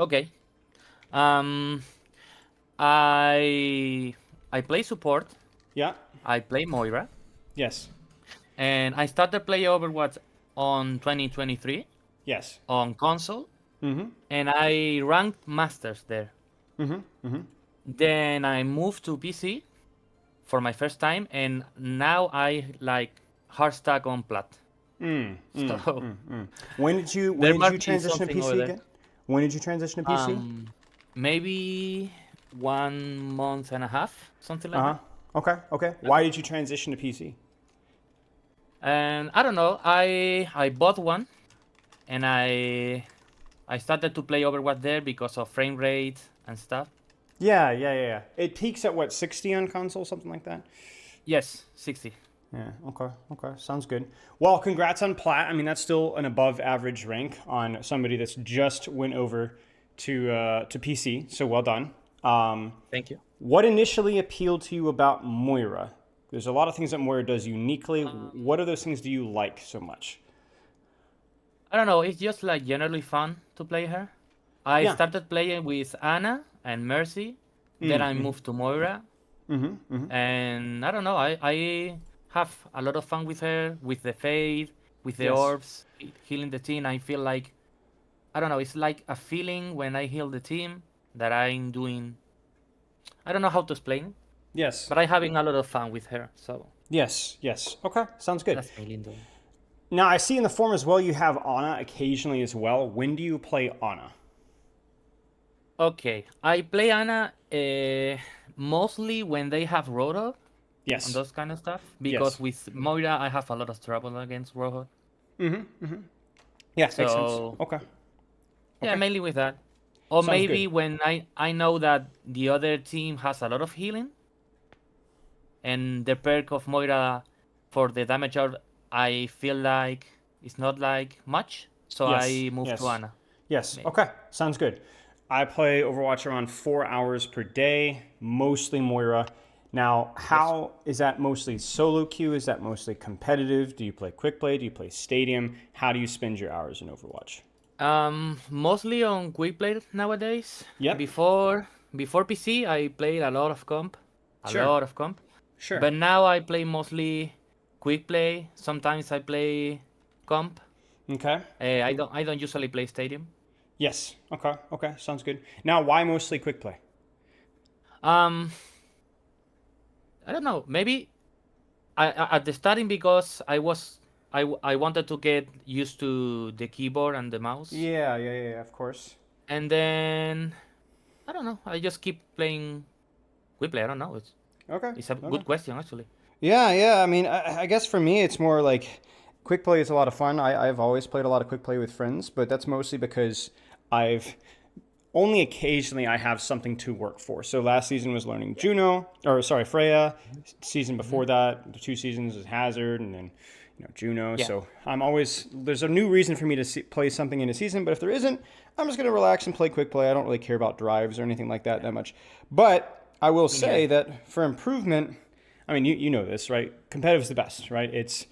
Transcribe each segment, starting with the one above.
Okay. Um, I I play support. Yeah. I play Moira, Yes. and I started play Overwatch on 2023 Yes. on console, Mm-hmm. and I ranked masters there. Mm-hmm. Mm-hmm. Then I moved to PC for my first time, and now I like hard stack on plat. Mm, mm, So mm, mm. When there did you must be transition to something over PC there. again? When did you transition to PC? Maybe 1 month and a half, something like Uh-huh. that. Okay, okay. Why did you transition to PC? And I don't know. I bought one, and I started to play Overwatch there because of frame rate and stuff. Yeah, yeah, yeah, yeah. It peaks at what, 60 on console, something like that? Yes, 60. Yeah, okay, okay. Sounds good. Well, congrats on plat. I mean, that's still an above average rank on somebody that's just went over to PC. So well done. Thank you. What initially appealed to you about Moira? There's a lot of things that Moira does uniquely. What are those things do you like so much? I don't know. It's just like generally fun to play her. I Yeah. started playing with Anna and Mercy. Then I moved to Moira, and I don't know. I have a lot of fun with her, with the Fade, with the Yes. orbs, healing the team. I feel like I don't know. It's like a feeling when I heal the team that I'm doing. I don't know how to explain it, Yes. but I'm having a lot of fun with her. So Yes. Yes. Okay. Sounds good. that's mainly doing. Now I see in the form as well you have Ana occasionally as well. When do you play Ana? Okay, I play Ana mostly when they have Roto on Yes. those kind of stuff because Yes. with Moira I have a lot of trouble against Roto. Yeah. Makes sense. So Okay. yeah, Okay. mainly with that. Or Sounds maybe good. when I know that the other team has a lot of healing and the perk of Moira for the damage out, I feel like it's not like much, so Yes. I move to Yes. Ana. Yes. Maybe. Okay. Sounds good. I play Overwatch around 4 hours per day, mostly Moira. Now, Yes. how is that mostly solo queue? Is that mostly competitive? Do you play quick play? Do you play stadium? How do you spend your hours in Overwatch? Mostly on quick play nowadays. Yep. Before PC, I played a Sure. lot of comp. Sure. But now I play mostly quick play. Sometimes I play comp. Okay. I don't usually play stadium. Yes. Okay. Okay. Sounds good. Now, why mostly quick play? Um, I don't know. Maybe at the starting because I wanted to get used to the keyboard and the mouse, Yeah. Yeah. Yeah. Yeah, of course. and then I don't know. I just keep playing quick play. I don't know. Okay. It's a Okay. good question actually. Yeah. Yeah. I mean, I guess for me, it's more like quick play is a lot of fun. I've always played a lot of quick play with friends, but that's mostly because I've only occasionally I have something to work for. So last season was learning Juno, or sorry, Freya. Season Hmm. before that, the 2 seasons is Hazard, and then Juno. Yeah. So I'm always there's a new reason for me to play something in a season. But if there isn't, I'm just gonna relax and play quick play. I don't really care about drives or anything like that Yeah. that much. But I will Me say neither. that for improvement, I mean you know this, right? Competitive is the best, right? It's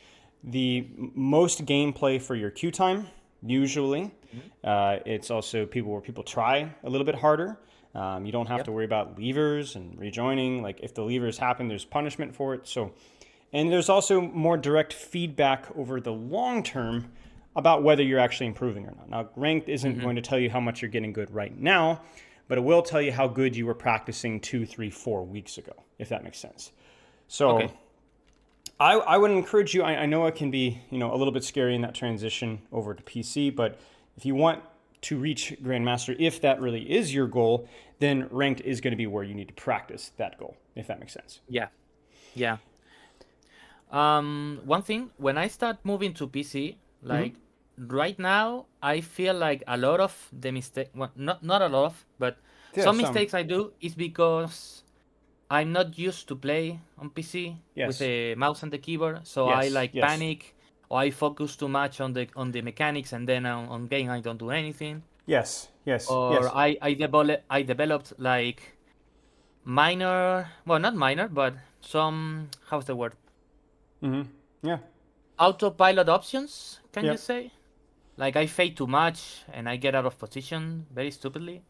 the most gameplay for your queue time usually. Mhm. It's also people where people try a little bit harder. You don't have Yep. to worry about levers and rejoining. Like if the levers happen, there's punishment for it. So, and there's also more direct feedback over the long term about whether you're actually improving or not. Now, ranked isn't Hmm. going to tell you how much you're getting good right now, but it will tell you how good you were practicing 2, 3, 4 weeks ago, if that makes sense. So Okay. I would encourage you. I know it can be a little bit scary in that transition over to PC, but if you want to reach Grandmaster, if that really is your goal, then ranked is going to be where you need to practice that goal, if that makes sense. Yeah. Yeah. One thing when I start moving to PC, Mm-hmm. like right now, I feel like a lot of the mistake, well, not a lot of, but Yeah, some some. mistakes I do is because I'm not used to play on PC with Yes. the mouse and the keyboard, so I Yes. like Yes. panic or I focus too much on the mechanics, and then on game I don't do anything. Yes. Yes. Or Yes. I developed like minor, well, not minor, but some, how's the word, Mm-hmm. Yeah. autopilot options, can you Yep. say? like I fade too much and I get out of position very stupidly.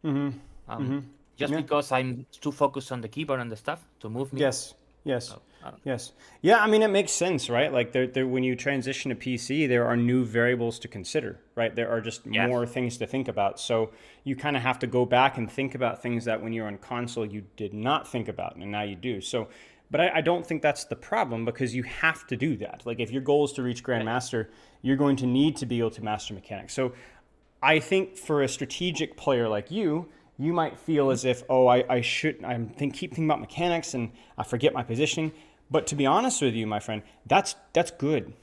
Mm-hmm. Um, Mm-hmm. just Yeah. because I'm too focused on the keyboard and the stuff to move me. Yes. Yes. So, I don't. Yes. Yeah, I mean, it makes sense, right? Like, when you transition to PC, there are new variables to consider, right? There are just Yeah. more things to think about. So you kind of have to go back and think about things that when you're on console, you did not think about, and now you do. So, but I don't think that's the problem because you have to do that. Like, if your goal is to reach Yeah. Grandmaster, you're going to need to be able to master mechanics. So I think for a strategic player like you might feel as if, oh, I should, keep thinking about mechanics and I forget my positioning. But to be honest with you, my friend, that's good.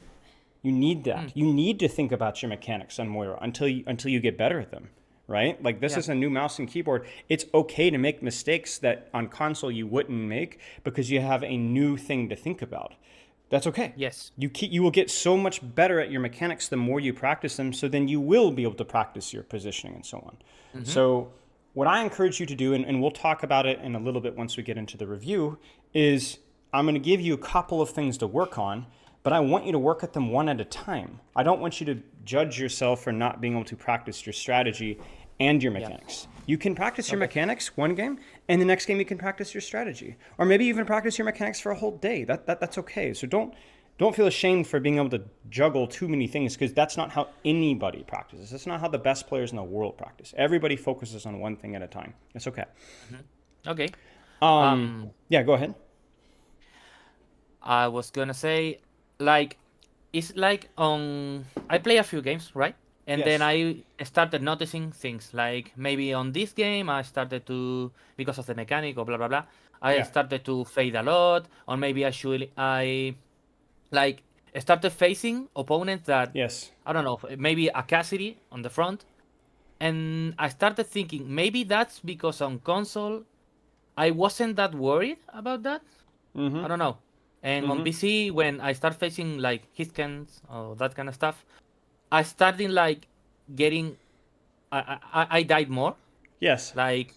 You need that. Mm, You need to think about your mechanics on Moira until you get better at them, right? Like this yeah. is a new mouse and keyboard. It's okay to make mistakes that on console you wouldn't make because you have a new thing to think about. That's okay. Yes. You will get so much better at your mechanics the more you practice them. So then you will be able to practice your positioning and so on. Mm-hmm. So what I encourage you to do, and we'll talk about it in a little bit once we get into the review, is I'm going to give you a couple of things to work on, but I want you to work at them one at a time. I don't want you to judge yourself for not being able to practice your strategy and your Yeah. mechanics. You can practice your Okay. mechanics one game, and the next game you can practice your strategy, or maybe even practice your mechanics for a whole day. That's okay. So don't feel ashamed for being able to juggle too many things because that's not how anybody practices. That's not how the best players in the world practice. Everybody focuses on one thing at a time. It's okay. Okay. Um, Um, yeah, go ahead. I was gonna say, like, it's like on. I play a few games, right? And then Yes. I started noticing things like maybe on this game I started to, because of the mechanic or blah blah blah, I Yeah. started to fade a lot, or maybe I like started facing opponents that Yes. I don't know, maybe a Cassidy on the front, and I started thinking maybe that's because on console I wasn't that worried about that. Mm-hmm. I don't know. And on Mm-hmm. PC, when I start facing like hitscans or that kind of stuff, I started like getting. I died more. Yes. Like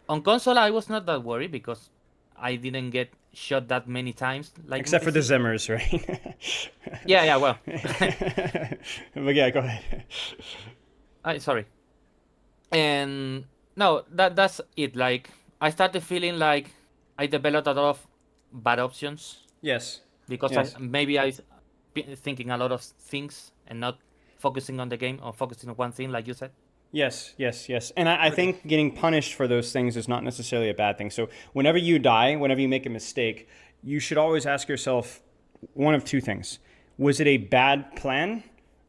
on console, I was not that worried because I didn't get shot that many times like on Except for the PC. Zimmers, right? Yeah, yeah. Well, But yeah, go ahead. I sorry. And no, that's it. Like I started feeling like I developed a lot of bad options Yes. because I Yes. maybe I been thinking a lot of things and not focusing on the game or focusing on one thing, like you said. Yes, yes, yes. And I Okay. think getting punished for those things is not necessarily a bad thing. So whenever you die, whenever you make a mistake, you should always ask yourself one of two things. Was it a bad plan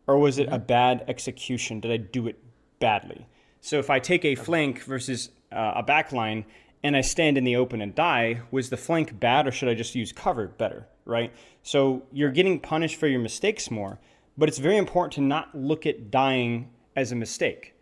or was it a Mm-hmm. bad execution? Did I do it badly? So if I take a Okay. flank versus a back line and I stand in the open and die, was the flank bad or should I just use cover better, right? So you're getting punished for your mistakes more, but it's very important to not look at dying as a mistake.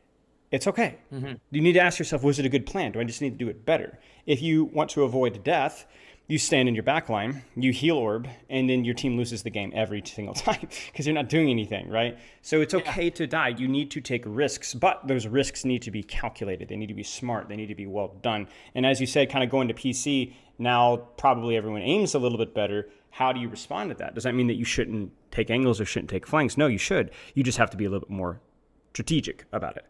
It's okay. Mm-hmm. You need to ask yourself, was it a good plan? Do I just need to do it better? If you want to avoid death, you stand in your back line, you heal orb, and then your team loses the game every single time because you're not doing anything, right? So it's Yeah. okay to die. You need to take risks, but those risks need to be calculated. They need to be smart. They need to be well done. And as you said, kind of going to PC, now probably everyone aims a little bit better. How do you respond to that? Does that mean that you shouldn't take angles or shouldn't take flanks? No, you should. You just have to be a little bit more strategic about it.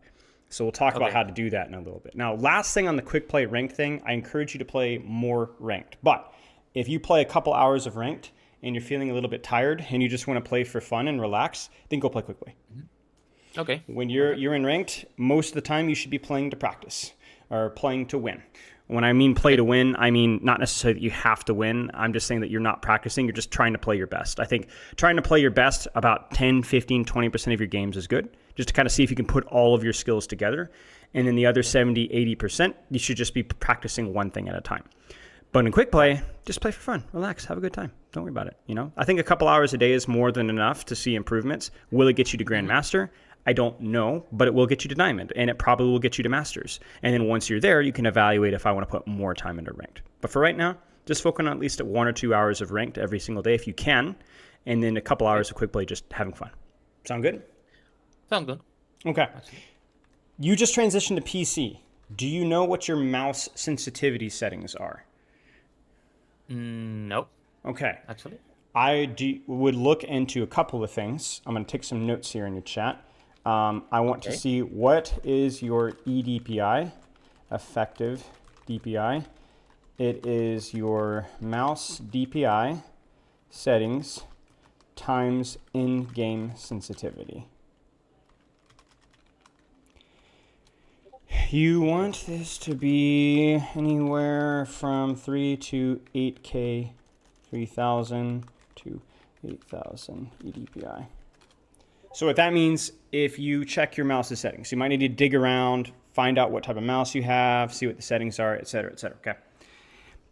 So we'll talk about Okay. how to do that in a little bit. Now, last thing on the quick play ranked thing, I encourage you to play more ranked. But if you play a couple hours of ranked and you're feeling a little bit tired and you just want to play for fun and relax, then go play quick play. Okay. When Perfect. you're in ranked, most of the time you should be playing to practice or playing to win. When I mean play Okay. to win, I mean not necessarily that you have to win. I'm just saying that you're not practicing. You're just trying to play your best. I think trying to play your best about 10, 15, 20% of your games is good, just to kind of see if you can put all of your skills together. And then the other 70, 80%, you should just be practicing one thing at a time. But in quick Right. play, just play for fun, relax, have a good time. Don't worry about it. I think a couple hours a day is more than enough to see improvements. Will it get you to Mm-hmm. Grandmaster? I don't know, but it will get you to Diamond, and it probably will get you to Masters. And then once you're there, you can evaluate if I want to put more time into Ranked. But for right now, just focus on at least 1 or 2 hours of Ranked every single day if you can, and then a couple Okay. hours of quick play just having fun. Sound good? Sound good. Okay. Actually. You just transitioned to PC. Do you know what your mouse sensitivity settings are? No. Okay. Actually. Would look into a couple of things. I'm going to take some notes here in your chat. I want to Okay. see what is your eDPI, effective DPI. It is your mouse DPI settings times in-game sensitivity. You want this to be anywhere from 3 to 8K, 3000 to 8000 eDPI. So what that means, if you check your mouse's settings, you might need to dig around, find out what type of mouse you have, see what the settings are, et cetera, okay?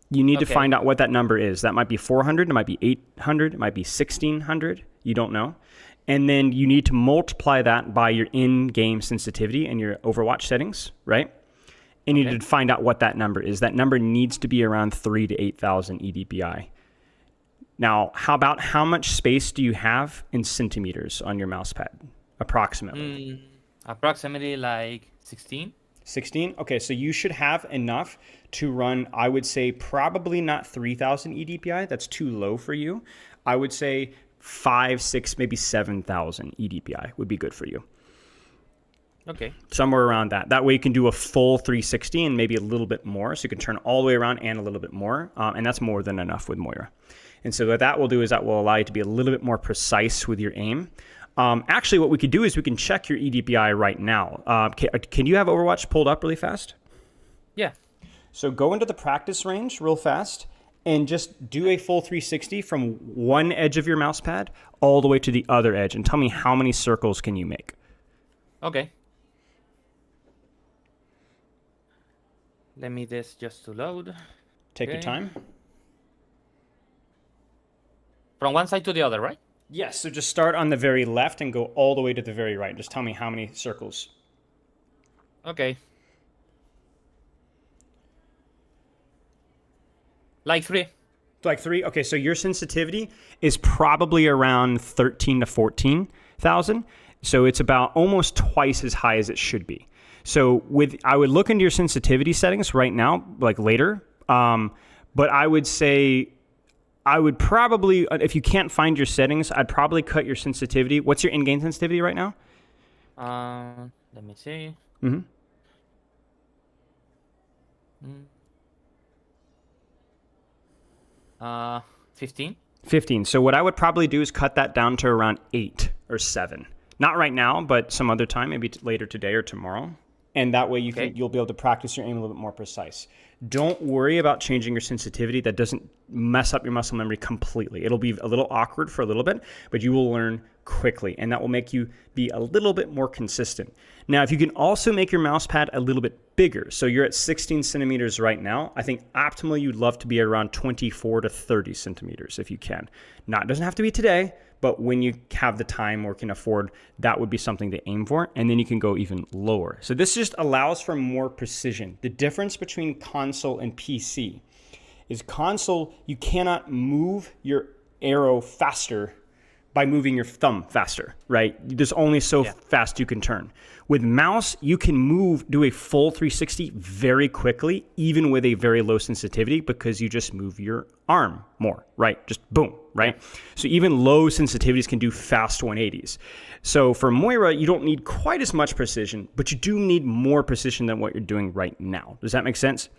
You need to find out what that number is. That might be 400, it might be 800, it might be 1600, you don't know. And then you need to multiply that by your in-game sensitivity and your Overwatch settings, right? And you need to find out what that number is. That number needs to be around 3 to 8,000 eDPI. Now, how much space do you have in centimeters on your mouse pad, approximately? Approximately like 16. 16? Okay, so you should have enough to run, I would say, probably not 3,000 eDPI. That's too low for you. I would say 5, 6, maybe 7,000 eDPI would be good for you. Okay. Somewhere around that. That way you can do a full 360 and maybe a little bit more. So you can turn all the way around and a little bit more. And that's more than enough with Moira. And so what that will do is that will allow you to be a little bit more precise with your aim. Actually, what we could do is we can check your eDPI right now. Can you have Overwatch pulled up really fast? Yeah. So go into the practice range real fast and just do a full 360 from one edge of your mouse pad all the way to the other edge. And tell me how many circles can you make? Okay. Let me this just to load. Take your time. From one side to the other, right? Yes, so just start on the very left and go all the way to the very right. Just tell me how many circles. Okay. Like 3. Like 3? Okay, so your sensitivity is probably around 13 to 14,000. So it's about almost twice as high as it should be. So I would look into your sensitivity settings right now, like later. But I would say I would probably, if you can't find your settings, I'd probably cut your sensitivity. What's your in-game sensitivity right now? Let me see. 15. 15. So what I would probably do is cut that down to around 8 or 7. Not right now, but some other time, maybe later today or tomorrow. And that way you'll be able to practice your aim a little bit more precise. Don't worry about changing your sensitivity. That doesn't mess up your muscle memory completely. It'll be a little awkward for a little bit, but you will learn quickly, and that will make you be a little bit more consistent. Now, if you can also make your mouse pad a little bit bigger, so you're at 16 centimeters right now, I think optimally you'd love to be around 24 to 30 centimeters if you can. Now, it doesn't have to be today, but when you have the time or can afford, that would be something to aim for, and then you can go even lower. So this just allows for more precision. The difference between console and PC is console, you cannot move your arrow faster by moving your thumb faster, right? There's only so fast you can turn. With mouse, you can do a full 360 very quickly, even with a very low sensitivity, because you just move your arm more, right? Just boom, right? So even low sensitivities can do fast 180s. So for Moira, you don't need quite as much precision, but you do need more precision than what you're doing right now. Does that make sense?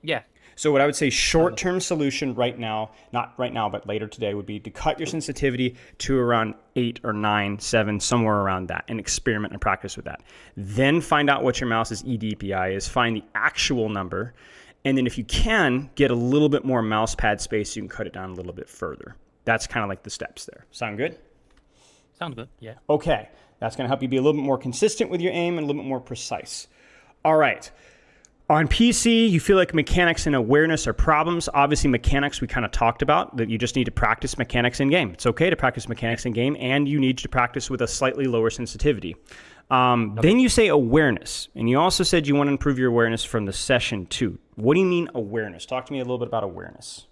Yeah. So what I would say short-term solution right now, not right now, but later today, would be to cut your sensitivity to around 8 or 9, 7, somewhere around that, and experiment and practice with that. Then find out what your mouse's eDPI is, find the actual number, and then if you can, get a little bit more mouse pad space so you can cut it down a little bit further. That's kind of like the steps there. Sound good? Sound good, yeah. Okay, that's going to help you be a little bit more consistent with your aim and a little bit more precise. All right. On PC, you feel like mechanics and awareness are problems. Obviously, mechanics we kind of talked about, that you just need to practice mechanics in game. It's okay to practice mechanics in game, and you need to practice with a slightly lower sensitivity. Then you say awareness, and you also said you want to improve your awareness from the session too. What do you mean awareness? Talk to me a little bit about awareness.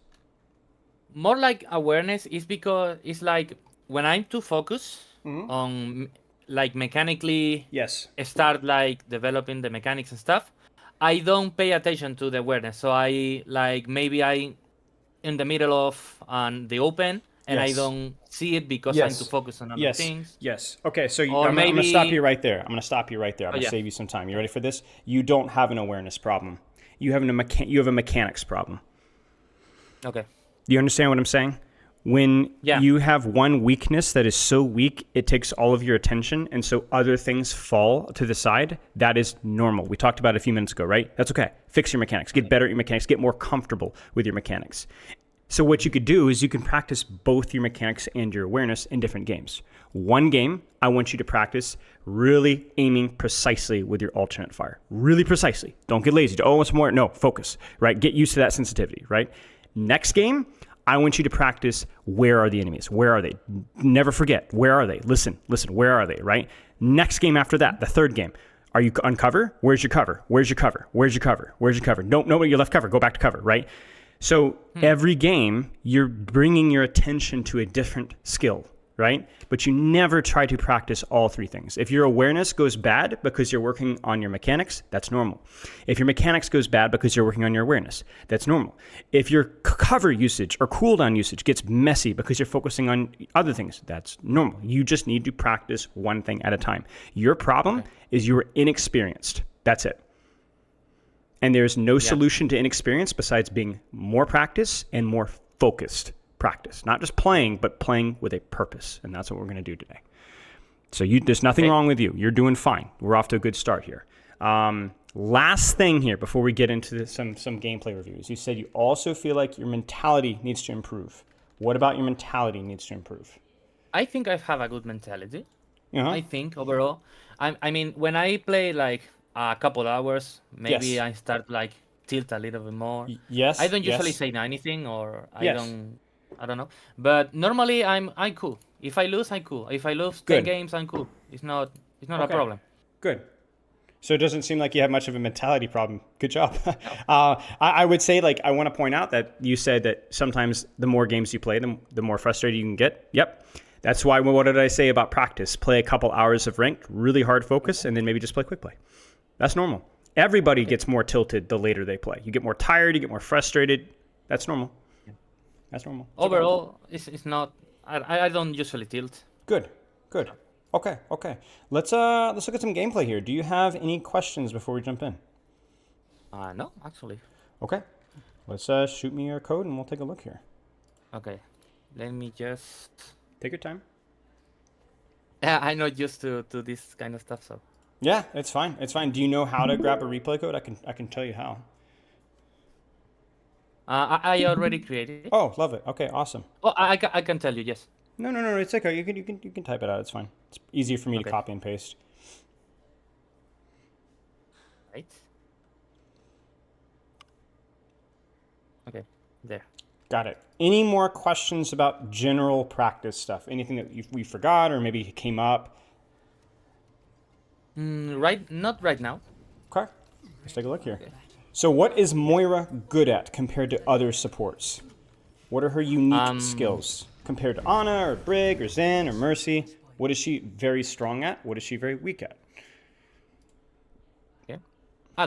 More like awareness is because it's like when I'm too focused on like mechanically start like developing the mechanics and stuff, I don't pay attention to the awareness. So I like maybe I in the middle of the open and I Yes. don't see it because I'm too Yes. focused on other Yes. things. Yes. Okay, so Or I'm going to stop you maybe, right there. I'm going to stop you right there. I'm oh going to yeah, save you some time. You ready for this? You don't have an awareness problem. You have a mechanics problem. okay, Do you understand what I'm saying? When yeah, you have one weakness that is so weak, it takes all of your attention, and so other things fall to the side, that is normal. We talked about it a few minutes ago, right? That's okay. Fix your mechanics. Get okay, better at your mechanics. Get more comfortable with your mechanics. So what you could do is you can practice both your mechanics and your awareness in different games. One game, I want you to practice really aiming precisely with your alternate fire. Really precisely. Don't get lazy. Oh, it's more. No, focus, right? Get used to that sensitivity, right? Next game, I want you to practice where are the enemies? Where are they? Never forget, where are they? Listen, where are they, right? Next game after that, the third game. Are you on cover? Where's your cover? Where's your cover? Where's your cover? Where's your cover? Don't know your left cover. Go back to cover, right? So every game, you're bringing your attention to a different skill, right? But you never try to practice all three things. If your awareness goes bad because you're working on your mechanics, that's normal. If your mechanics goes bad because you're working on your awareness, that's normal. If your cover usage or cooldown usage gets messy because you're focusing on other things, that's normal. You just need to practice one thing at a time. Your problem is you're inexperienced. That's it. And there's no solution to inexperience besides being more practice and more focused practice. Not just playing, but playing with a purpose. And that's what we're going to do today. So there's nothing wrong with you. You're doing fine. We're off to a good start here. Last thing here before we get into some gameplay reviews. You said you also feel like your mentality needs to improve. What about your mentality needs to improve? I think I have a good mentality. Uh-huh. I think overall, I mean, when I play like a couple hours, maybe Yes. I start like tilt a little bit more. I Yes. don't usually Yes. say anything, or Yes. I don't know. But normally I'm cool. If I lose, I'm cool. If I lose 10 Good. games, I'm cool. It's not a Okay. problem. Good. So it doesn't seem like you have much of a mentality problem. Good job. No. I would say, like, I want to point out that you said that sometimes the more games you play, the more frustrated you can get. Yep. That's why, what did I say about practice? Play a couple hours of ranked, really hard focus, and then maybe just play quick play. That's normal. Everybody gets more tilted the later they play. You get more tired, you get more frustrated. That's normal. That's normal. It's okay. Overall, it's not. I don't usually tilt. Good. Good. Okay. Let's look at some gameplay here. Do you have any questions before we jump in? No, actually. Okay. Let's shoot me your code and we'll take a look here. Okay, let me just. Take your time. Yeah, I'm not used to this kind of stuff, so. Yeah, it's fine. It's fine. Do you know how to grab a replay code? I can tell you how. I already created it. Oh, love it. Okay, awesome. Oh, I can tell you, yes. No. It's okay. You can type it out. It's fine. It's easier for me to Okay. copy and paste. Right. Okay, there. Got it. Any more questions about general practice stuff? Anything that we forgot or maybe came up? Not right now. Okay. Let's take a look here. So what is Moira good at compared to other supports? What are her unique skills compared to Ana or Brig or Zen or Mercy? What is she very strong at? What is she very weak at? Okay.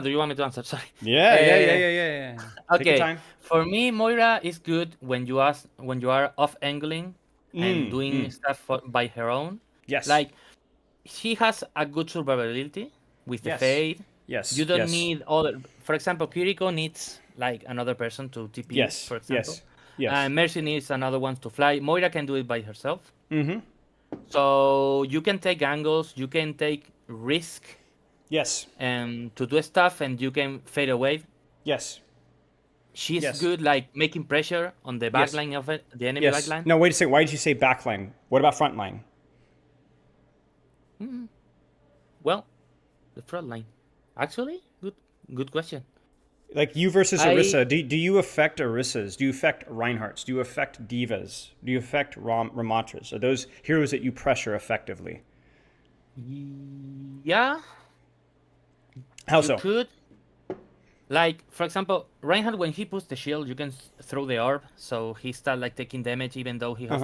Do you want me to answer? Sorry. Yeah. Take your Okay. time. For me, Moira is good when you are off angling and doing stuff by her own. Yes. Like, she has a good survivability with the Yes. fade. Yes. You don't yes. need other. For example, Kiriko needs like another person to TP. Yes. For example. Yes. Mercy needs another one to fly. Moira can do it by herself. Mm-hmm. So you can take angles. You can take risk. Yes. And to do stuff, and you can fade away. Yes. She's Yes. good, like making pressure on the Yes. backline of it, the enemy Yes. backline. No, wait a second. Why did you say backline? What about front line? Well, the front line. Actually, good question. Like you versus Orisa, do you affect Orisas? Do you affect Reinhardts? Do you affect Divas? Do you affect Ramatras? Are those heroes that you pressure effectively? Yeah. How You so? could. Like, for example, Reinhardt, when he puts the shield, you can throw the orb, so he start like taking damage even though he has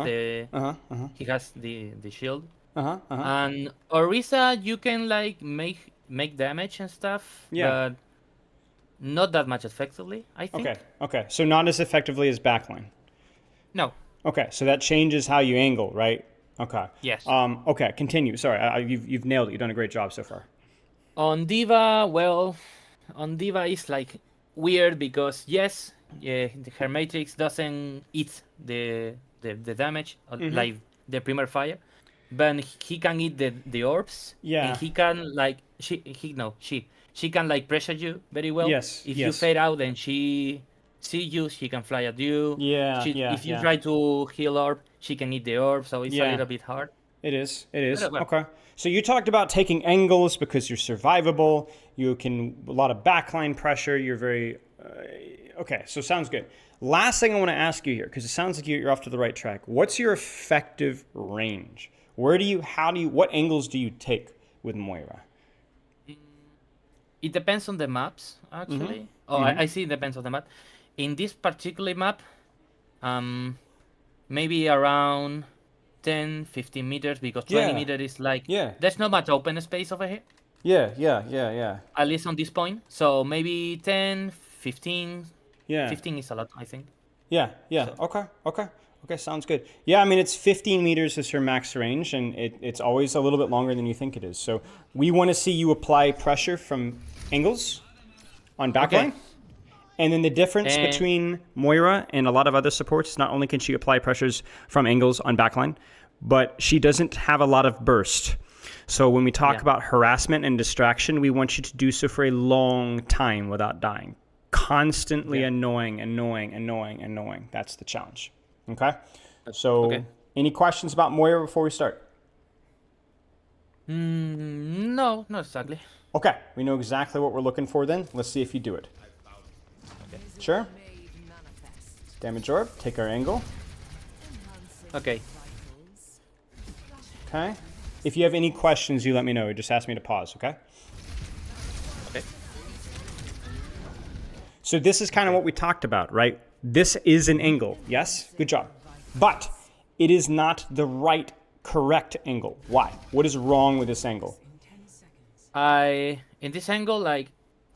he has the shield. And Orisa, you can like make damage and stuff, Yeah. but not that much effectively, I think. Okay. So not as effectively as backline. No. Okay, so that changes how you angle, right? Okay. Yes. Okay, continue. Sorry, you've nailed it. You've done a great job so far. On Diva, well, on Diva is like weird because yes, yeah, her matrix doesn't eat the damage like the primer fire, but he can eat the orbs, and Yeah. he can like she can like pressure you very well. Yes. If you Yes. fade out and she see you, she can fly at you. Yeah. Yeah. If you Yeah. try to heal orb, she can eat the orb, so it's a Yeah. little bit hard. It is. It is. But, Okay. So you talked about taking angles because you're survivable. You can a lot of backline pressure. You're very okay. So sounds good. Last thing I want to ask you here, because it sounds like you're off to the right track. What's your effective range? What angles do you take with Moira? It depends on the maps, actually. Oh, I see it depends on the map. In this particular map, maybe around 10, 15 meters, because 20 Yeah. meters is like, Yeah. there's not much open space over here, Yeah. Yeah. Yeah. Yeah. at least on this point. So maybe 10, 15. Yeah. 15 is a lot, I think. Yeah, yeah. So, Okay, okay. Okay, sounds good. Yeah, I mean, it's 15 meters is her max range, and it's always a little bit longer than you think it is. So we want to see you apply pressure from angles on backline. okay. And then the difference And between Moira and a lot of other supports, not only can she apply pressures from angles on backline, but she doesn't have a lot of burst. So when we talk yeah, about harassment and distraction, we want you to do so for a long time without dying. Constantly yeah. annoying. That's the challenge. Okay? So Okay. any questions about Moira before we start? No, not exactly. Okay, we know exactly what we're looking for then. Let's see if you do it. Sure? Damage orb, take our angle. Okay. Okay? If you have any questions, you let me know. Just ask me to pause, okay? Okay. So this is kind of what we talked about, right? This is an angle, yes? Good job. But it is not the right, correct angle. Why? What is wrong with this angle? In this angle, like,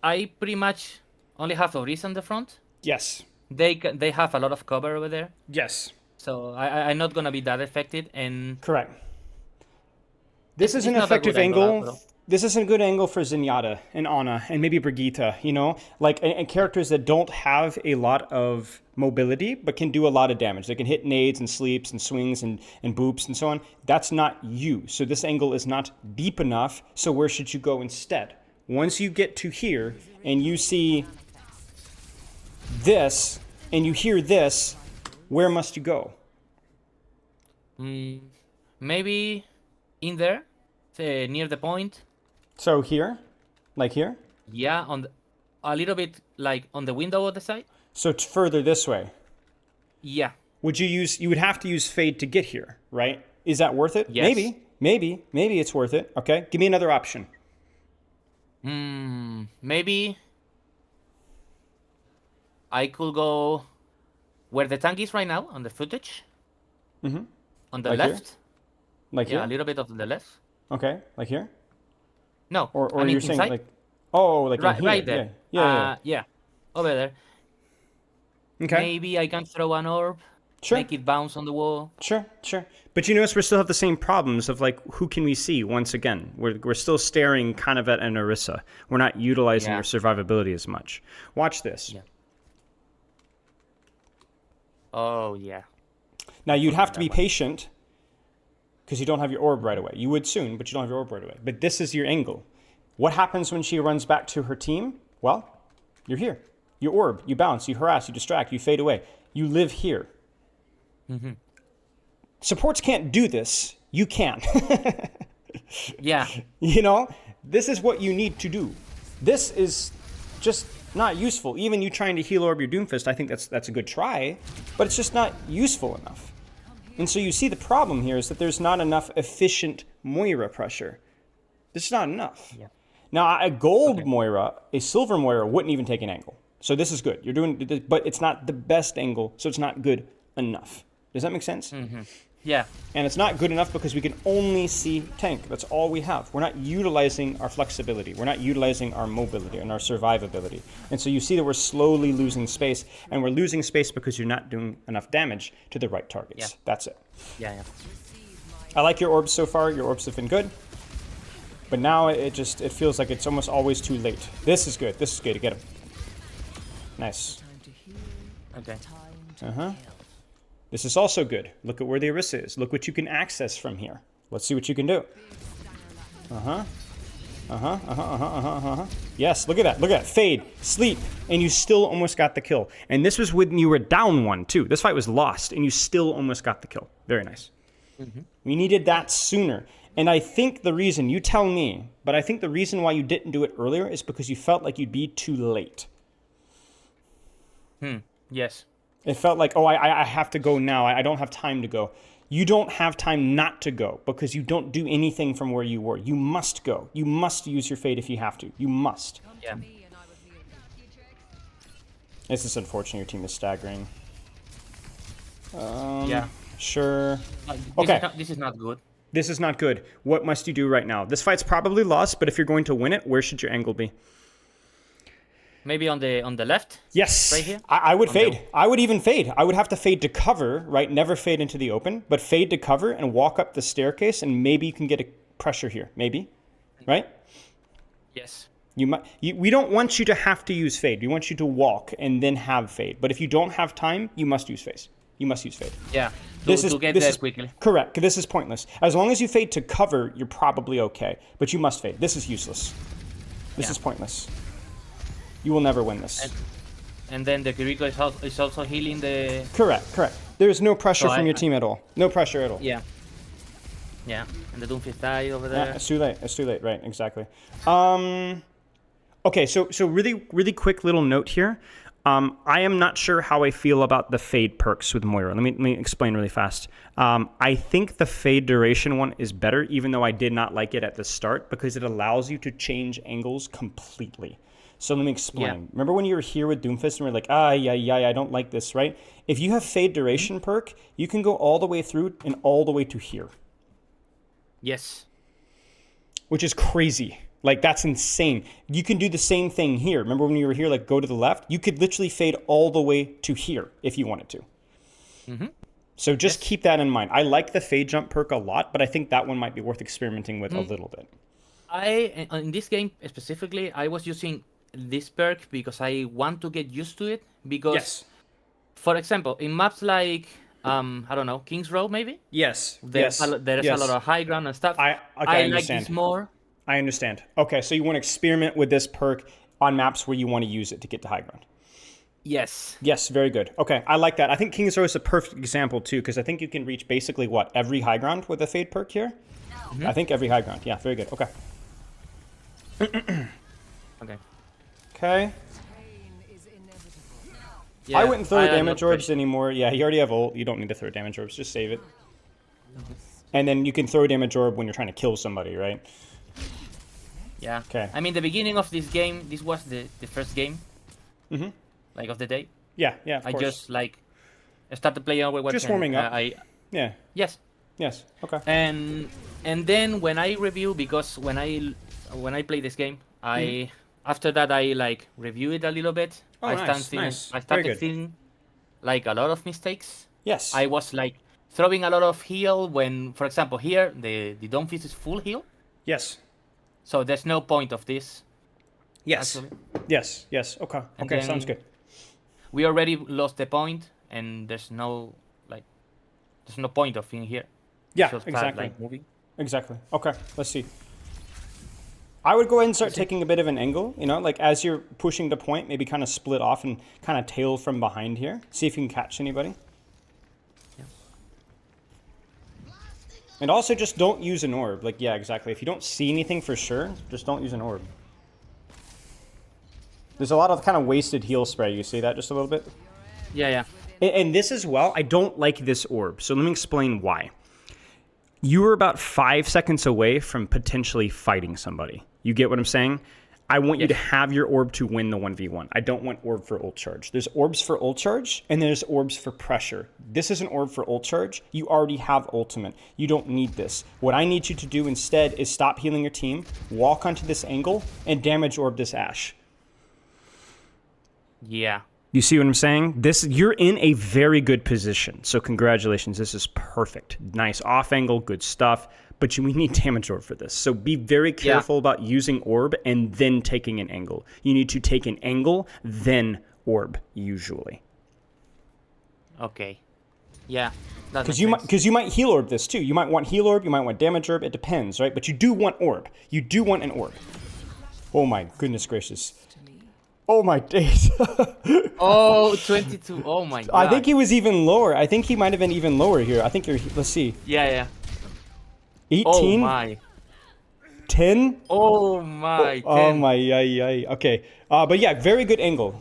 I pretty much only have VODs on the front. Yes. They have a lot of cover over there, Yes. so I'm not gonna be that affected, and Correct. This is it's an not a effective good angle angle. at all. This is a good angle for Zenyatta and Ana and maybe Brigitte, you know? Like, and characters that don't have a lot of mobility but can do a lot of damage. They can hit nades and sleeps and swings and boops and so on. That's not you. So this angle is not deep enough, so where should you go instead? Once you get to here and you see this and you hear this, where must you go? Maybe in there, near the point. So here, like here? Yeah, a little bit like on the window of the side. So further this way. Yeah. You would have to use fade to get here, right? Is that worth it? Yes. Maybe it's worth it. Okay, give me another option. Maybe I could go where the tank is right now on the footage. On the Like left. here? Like Yeah, here? a little bit of the left. Okay, like here? No, Or I mean you're saying inside. like, oh, like Right, in here. right there. Yeah, over there. Yeah. Okay, Maybe I can throw an orb, sure, make it bounce on the wall. sure. But you notice we still have the same problems of like, who can we see once again? We're still staring kind of at an Orisa. We're not utilizing Yeah. her survivability as much. Watch this. Yeah. Oh yeah. Now you'd have to be patient because you don't have your orb right away. You would soon, but you don't have your orb right away. But this is your angle. What happens when she runs back to her team? Well, you're here. You orb, you bounce, you harass, you distract, you fade away. You live here. Supports can't do this. You can. Yeah. You know, this is what you need to do. This is just not useful. Even you trying to heal orb your Doomfist, I think that's a good try, but it's just not useful enough. And so you see the problem here is that there's not enough efficient Moira pressure. There's not enough. Yeah. Now, a gold Moira, a silver Moira wouldn't even take an angle. So this is good. You're doing, but it's not the best angle, so it's not good enough. Does that make sense? Yeah. And it's not good enough because we can only see tank. That's all we have. We're not utilizing our flexibility. We're not utilizing our mobility and our survivability. And so you see that we're slowly losing space, and we're losing space because you're not doing enough damage to the right targets. Yeah. That's it. Yeah. I like your orbs so far. Your orbs have been good. But now it feels like it's almost always too late. This is good. This is good to get him. Nice. Okay. Uh-huh. This is also good. Look at where the Orisa is. Look what you can access from here. Let's see what you can do. Uh-huh. Uh-huh, uh-huh, uh-huh, uh-huh, uh-huh. Yes, look at that. Look at that. Fade, sleep, and you still almost got the kill. And this was when you were down one, too. This fight was lost, and you still almost got the kill. Very nice. Mm-hmm. We needed that sooner. And I think the reason, you tell me, but I think the reason why you didn't do it earlier is because you felt like you'd be too late. Yes. It felt like, oh, I have to go now. I don't have time to go. You don't have time not to go because you don't do anything from where you were. You must go. You must use your fate if you have to. You must. Yeah. This is unfortunate. Your team is staggering. Yeah. Sure. Okay. This is not good. This is not good. What must you do right now? This fight's probably lost, but if you're going to win it, where should your angle be? Maybe on the left? Yes. Right here? I would fade. I would even fade. I would have to fade to cover, right? Never fade into the open, but fade to cover and walk up the staircase, and maybe you can get a pressure here. Maybe. Right? Yes. We don't want you to have to use fade. We want you to walk and then have fade. But if you don't have time, you must use fade. You must use fade. Yeah. To get there quickly. Correct. This is pointless. As long as you fade to cover, you're probably okay. But you must fade. This is useless. This is pointless. You will never win this. And then the Kiriko is also healing the... Correct. There is no pressure from your team at all. No pressure at all. Yeah. Yeah. And the Doomfist died over there. Yeah, it's too late. It's too late. Right, exactly. Okay, so really quick little note here. I am not sure how I feel about the fade perks with Moira. Let me explain really fast. I think the fade duration one is better, even though I did not like it at the start, because it allows you to change angles completely. So let me explain. Yeah. Remember when you were here with Doomfist and we were like, I don't like this, right? If you have fade duration perk, you can go all the way through and all the way to here. Yes. Which is crazy. Like, that's insane. You can do the same thing here. Remember when you were here, like, go to the left? You could literally fade all the way to here if you wanted to. Mm-hmm. So just keep that in mind. I like the fade jump perk a lot, but I think that one might be worth experimenting with a little bit. In this game specifically, I was using this perk because I want to get used to it. Because, for example, in maps like, I don't know, King's Row maybe? Yes. There's a lot of high ground and stuff. I like this more. I understand. Okay, so you want to experiment with this perk on maps where you want to use it to get to high ground. Yes. Yes, very good. Okay, I like that. I think King's Row is a perfect example too, because I think you can reach basically, every high ground with a fade perk here? Mm-hmm. I think every high ground. Yeah, very good. Okay. Okay. Yeah, I wouldn't throw damage orbs anymore. Yeah, you already have ult. You don't need to throw damage orbs. Just save it. And then you can throw damage orb when you're trying to kill somebody, right? Yeah. Okay. I mean, the beginning of this game, this was the first game, like of the day. Yeah, of I course. just started playing with just warming up. Yeah. Yes. Okay. And then when I review, because when I play this game, after that I review it a little bit. Oh, I started seeing a lot of mistakes. Yes. I was throwing a lot of heal when, for example, here the Doomfist is full heal. Yes. So there's no point of this. Yes. Actually. Yes. Okay, sounds good. We already lost the point, and there's no point of being here. Yeah, start, exactly. Moving. Exactly. Okay, let's see. I would go ahead and start taking a bit of an angle, as you're pushing the point, maybe kind of split off and kind of tail from behind here. See if you can catch anybody. And also just don't use an orb. Yeah, exactly. If you don't see anything for sure, just don't use an orb. There's a lot of kind of wasted heal spray. You see that just a little bit? Yeah. And this as well, I don't like this orb. So let me explain why. You were about 5 seconds away from potentially fighting somebody. You get what I'm saying? I want you to Yes. have your orb to win the 1v1. I don't want orb for ult charge. There's orbs for ult charge, and there's orbs for pressure. This is an orb for ult charge. You already have ultimate. You don't need this. What I need you to do instead is stop healing your team, walk onto this angle, and damage orb this Ashe. Yeah. You see what I'm saying? You're in a very good position. So congratulations. This is perfect. Nice off angle, good stuff. But we need damage orb for this. So be very careful about using orb and then taking an angle. You need to take an angle, then orb, usually. Okay. Yeah. Because you might heal orb this too. You might want heal orb, you might want damage orb. It depends, right? But you do want orb. You do want an orb. Oh my goodness gracious. Oh my days. Oh, 22. Oh my god. I think he was even lower. I think he might have been even lower here. I think let's see. Yeah. 18? Oh my. 10? Oh my. 10. Oh my, yay. Okay. But yeah, very good angle.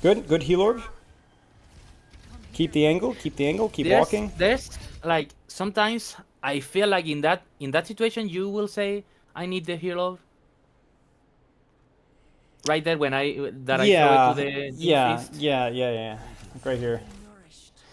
Okay. Good heal orb. Keep the angle, keep walking. There's like sometimes I feel like in that situation you will say I need the heal right there when I throw it to the feast. Yeah. Right here.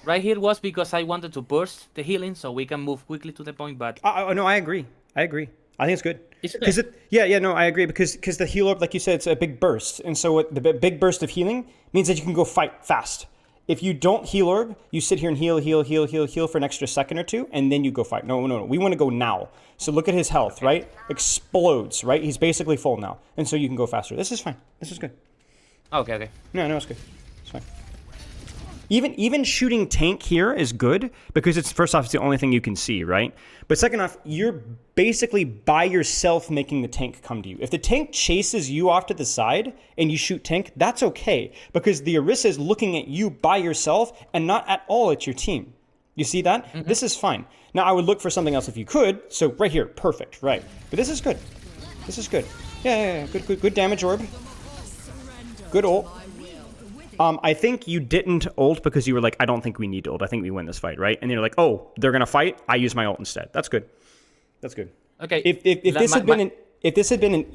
Right here was because I wanted to burst the healing so we can move quickly to the point, but No, I agree. I think it's good. It's okay. I agree because the heal orb, like you said, it's a big burst, and so the big burst of healing means that you can go fight fast. If you don't heal orb, you sit here and heal for an extra second or two, and then you go fight. No. We want to go now. So look at his health, Okay. right? Explodes, right? He's basically full now, and so you can go faster. This is fine. This is good. Okay. No, it's good. It's fine. Even shooting tank here is good because it's first off, it's the only thing you can see, right? But second off, you're basically by yourself making the tank come to you. If the tank chases you off to the side and you shoot tank, that's okay because the Orisa is looking at you by yourself and not at all at your team. You see that? Mm-hmm. This is fine. Now I would look for something else if you could. So right here, perfect, right? But this is good. This is good. Yeah. Good damage orb. Good ult. I think you didn't ult because you were like, I don't think we need to ult. I think we win this fight, right? And you're like, oh, they're gonna fight. I use my ult instead. That's good. That's good. Okay. If this had been an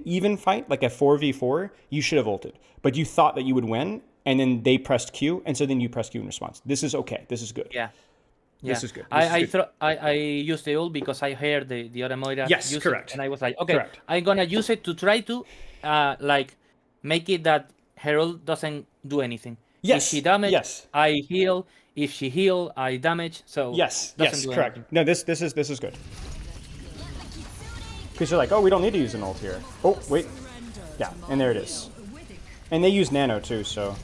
even fight, like a 4v4, you should have ulted. But you thought that you would win, and then they pressed Q, and so then you pressed Q in response. This is okay. This is good. Yeah. This is good. I used the ult because I heard the other Moira use correct. it, and I was like, okay, Correct. I'm gonna use it to try to like make it that her ult doesn't do anything. Yes. If she damage, yes. I heal. If she heal, I damage. So yes, do correct. anything. No, this is good. Because you're like, oh, we don't need to use an ult here. Oh, wait. Yeah, and there it is. And they use nano too, so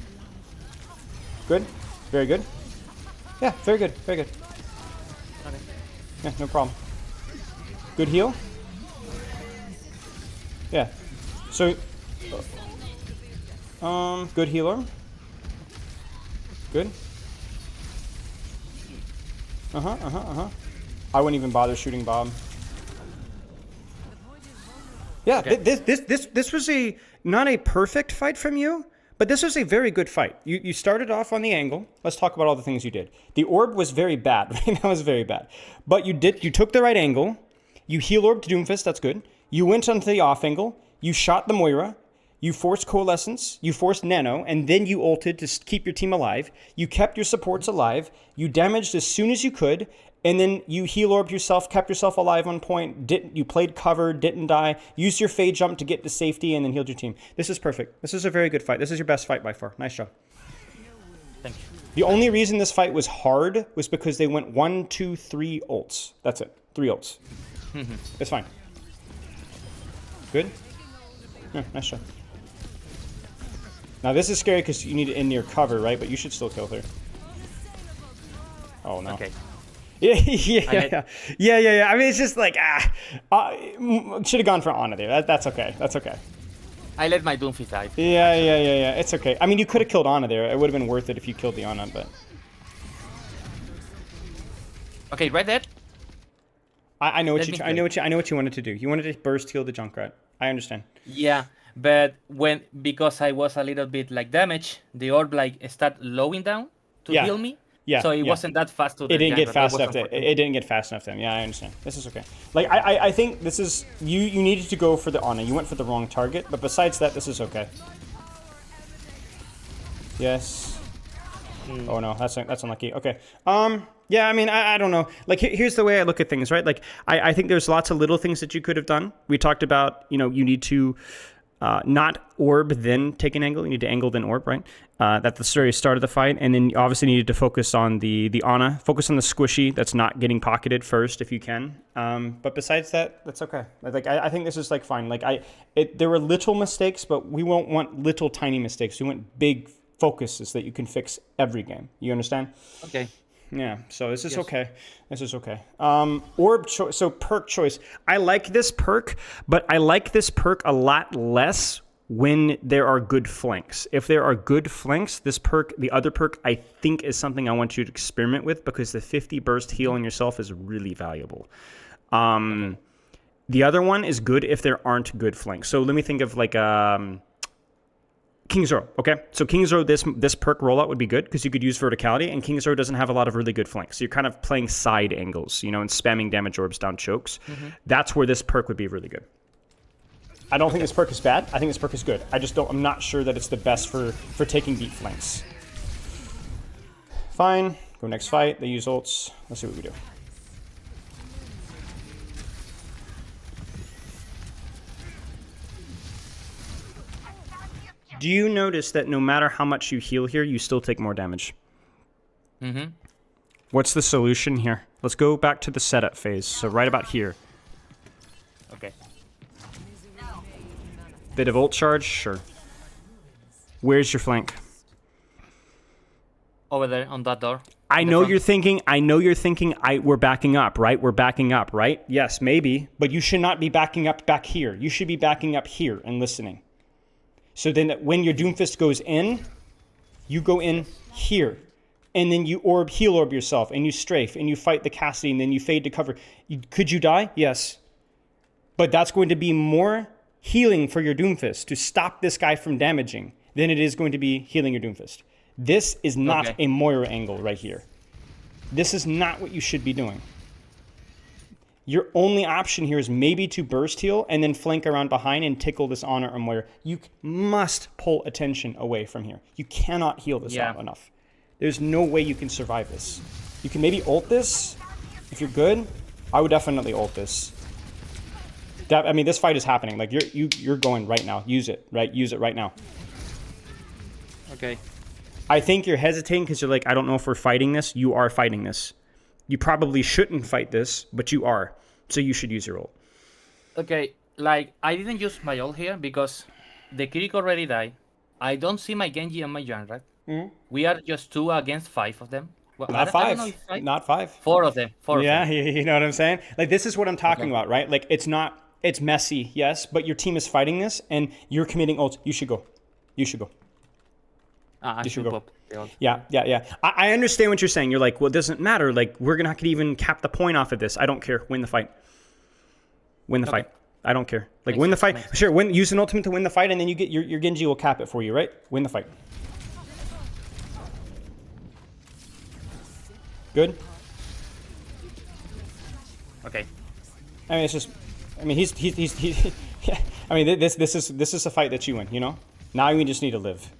good, very good. Yeah, very good. Okay. Yeah, no problem. Good heal. Yeah. So, good healer. Good. I wouldn't even bother shooting Bob. Yeah, Okay. this was not a perfect fight from you, but this was a very good fight. You started off on the angle. Let's talk about all the things you did. The orb was very bad, right? That was very bad. But you took the right angle. You heal orb to Doomfist, that's good. You went onto the off angle. You shot the Moira. You forced Coalescence. You forced Nano, and then you ulted to keep your team alive. You kept your supports alive. You damaged as soon as you could. And then you heal orb yourself, kept yourself alive on point. You played cover, didn't die. Used your fade jump to get to safety, and then healed your team. This is perfect. This is a very good fight. This is your best fight by far. Nice job. Thank you. The only reason this fight was hard was because they went 1, 2, 3 ults. That's it. 3 ults. It's fine. Good? Yeah, nice job. Now this is scary because you need it in your cover, right? But you should still kill her. Oh no. Okay. Yeah. I mean, it's just like, should have gone for Ana there. That's okay. That's okay. I let my Doomfist die. Yeah. It's okay. I mean, you could have killed Ana there. It would have been worth it if you killed the Ana, but. Okay, right there. I know what you wanted to do. You wanted to burst heal the Junkrat. I understand. Yeah, but because I was a little bit like damaged, the orb like start lowing down to heal me. Yeah, So it yeah. wasn't that fast to the It didn't get jungler. That fast was enough. unfortunate. It didn't get fast enough to him. Yeah, I understand. This is okay. Like I think this is you needed to go for the Ana. You went for the wrong target, but besides that, this is okay. Yes. Oh no, that's unlucky. Okay. Yeah, I mean, I don't know. Like, here's the way I look at things, right? Like, I think there's lots of little things that you could have done. We talked about, you need to not orb, then take an angle. You need to angle, then orb, right? At the very start of the fight. And then you obviously needed to focus on the Ana. Focus on the squishy that's not getting pocketed first if you can. But besides that, that's okay. Like, I think this is, like, fine. Like, there were little mistakes, but we won't want little tiny mistakes. We want big focuses that you can fix every game. You understand? Okay. Yeah, so this is okay. This is okay. Orb choice. So perk choice. I like this perk, but I like this perk a lot less when there are good flanks. If there are good flanks, this perk, the other perk, I think is something I want you to experiment with because the 50 burst heal on yourself is really valuable. The other one is good if there aren't good flanks. So let me think of like King's Row, okay? So King's Row, this perk rollout would be good because you could use verticality, and King's Row doesn't have a lot of really good flanks. So you're kind of playing side angles, and spamming damage orbs down chokes. That's where this perk would be really good. I don't think this perk is bad. I think this perk is good. I'm not sure that it's the best for taking deep flanks. Fine. Go next fight. They use ults. Let's see what we do. Do you notice that no matter how much you heal here, you still take more damage? Mm-hmm. What's the solution here? Let's go back to the setup phase. So right about here. Okay. Bit of ult charge? Sure. Where's your flank? Over there on that door. I know you're thinking, we're backing up, right? We're backing up, right? Yes, maybe. But you should not be backing up back here. You should be backing up here and listening. So then when your Doomfist goes in, you go in here. And then you heal orb yourself, and you strafe, and you fight the Cassidy, and then you fade to cover. Could you die? Yes. But that's going to be more healing for your Doomfist to stop this guy from damaging than it is going to be healing your Doomfist. This is not a Moira angle right here. This is not what you should be doing. Your only option here is maybe to burst heal and then flank around behind and tickle this Honor or Moira. You must pull attention away from here. You cannot heal this out enough. There's no way you can survive this. You can maybe ult this if you're good. I would definitely ult this. I mean, this fight is happening. Like you're going right now. Use it, right? Use it right now. Okay. I think you're hesitating because you're like, I don't know if we're fighting this. You are fighting this. You probably shouldn't fight this, but you are. So you should use your ult. Okay, like, I didn't use my ult here because the Kirik already died. I don't see my Genji and my Jungler. We are just 2 against 5 of them. Well, Not I don't know if Not 5. 4 of them. 4 of them. You know what I'm saying? Like, this is what I'm talking about, right? Like, it's messy, yes, but your team is fighting this, and you're committing ults. You should go. You should go. I should pop the ult. Yeah. I understand what you're saying. You're like, well, it doesn't matter. Like, we're not going to even cap the point off of this. I don't care. Win the fight. Win the fight. I don't care. Like, win the fight. Sure, use an ultimate to win the fight, and then you get your Genji will cap it for you, right? Win the fight. Good. Okay. I mean, it's just. I mean, he's yeah. I mean, this is a fight that you win. Now you just need to live.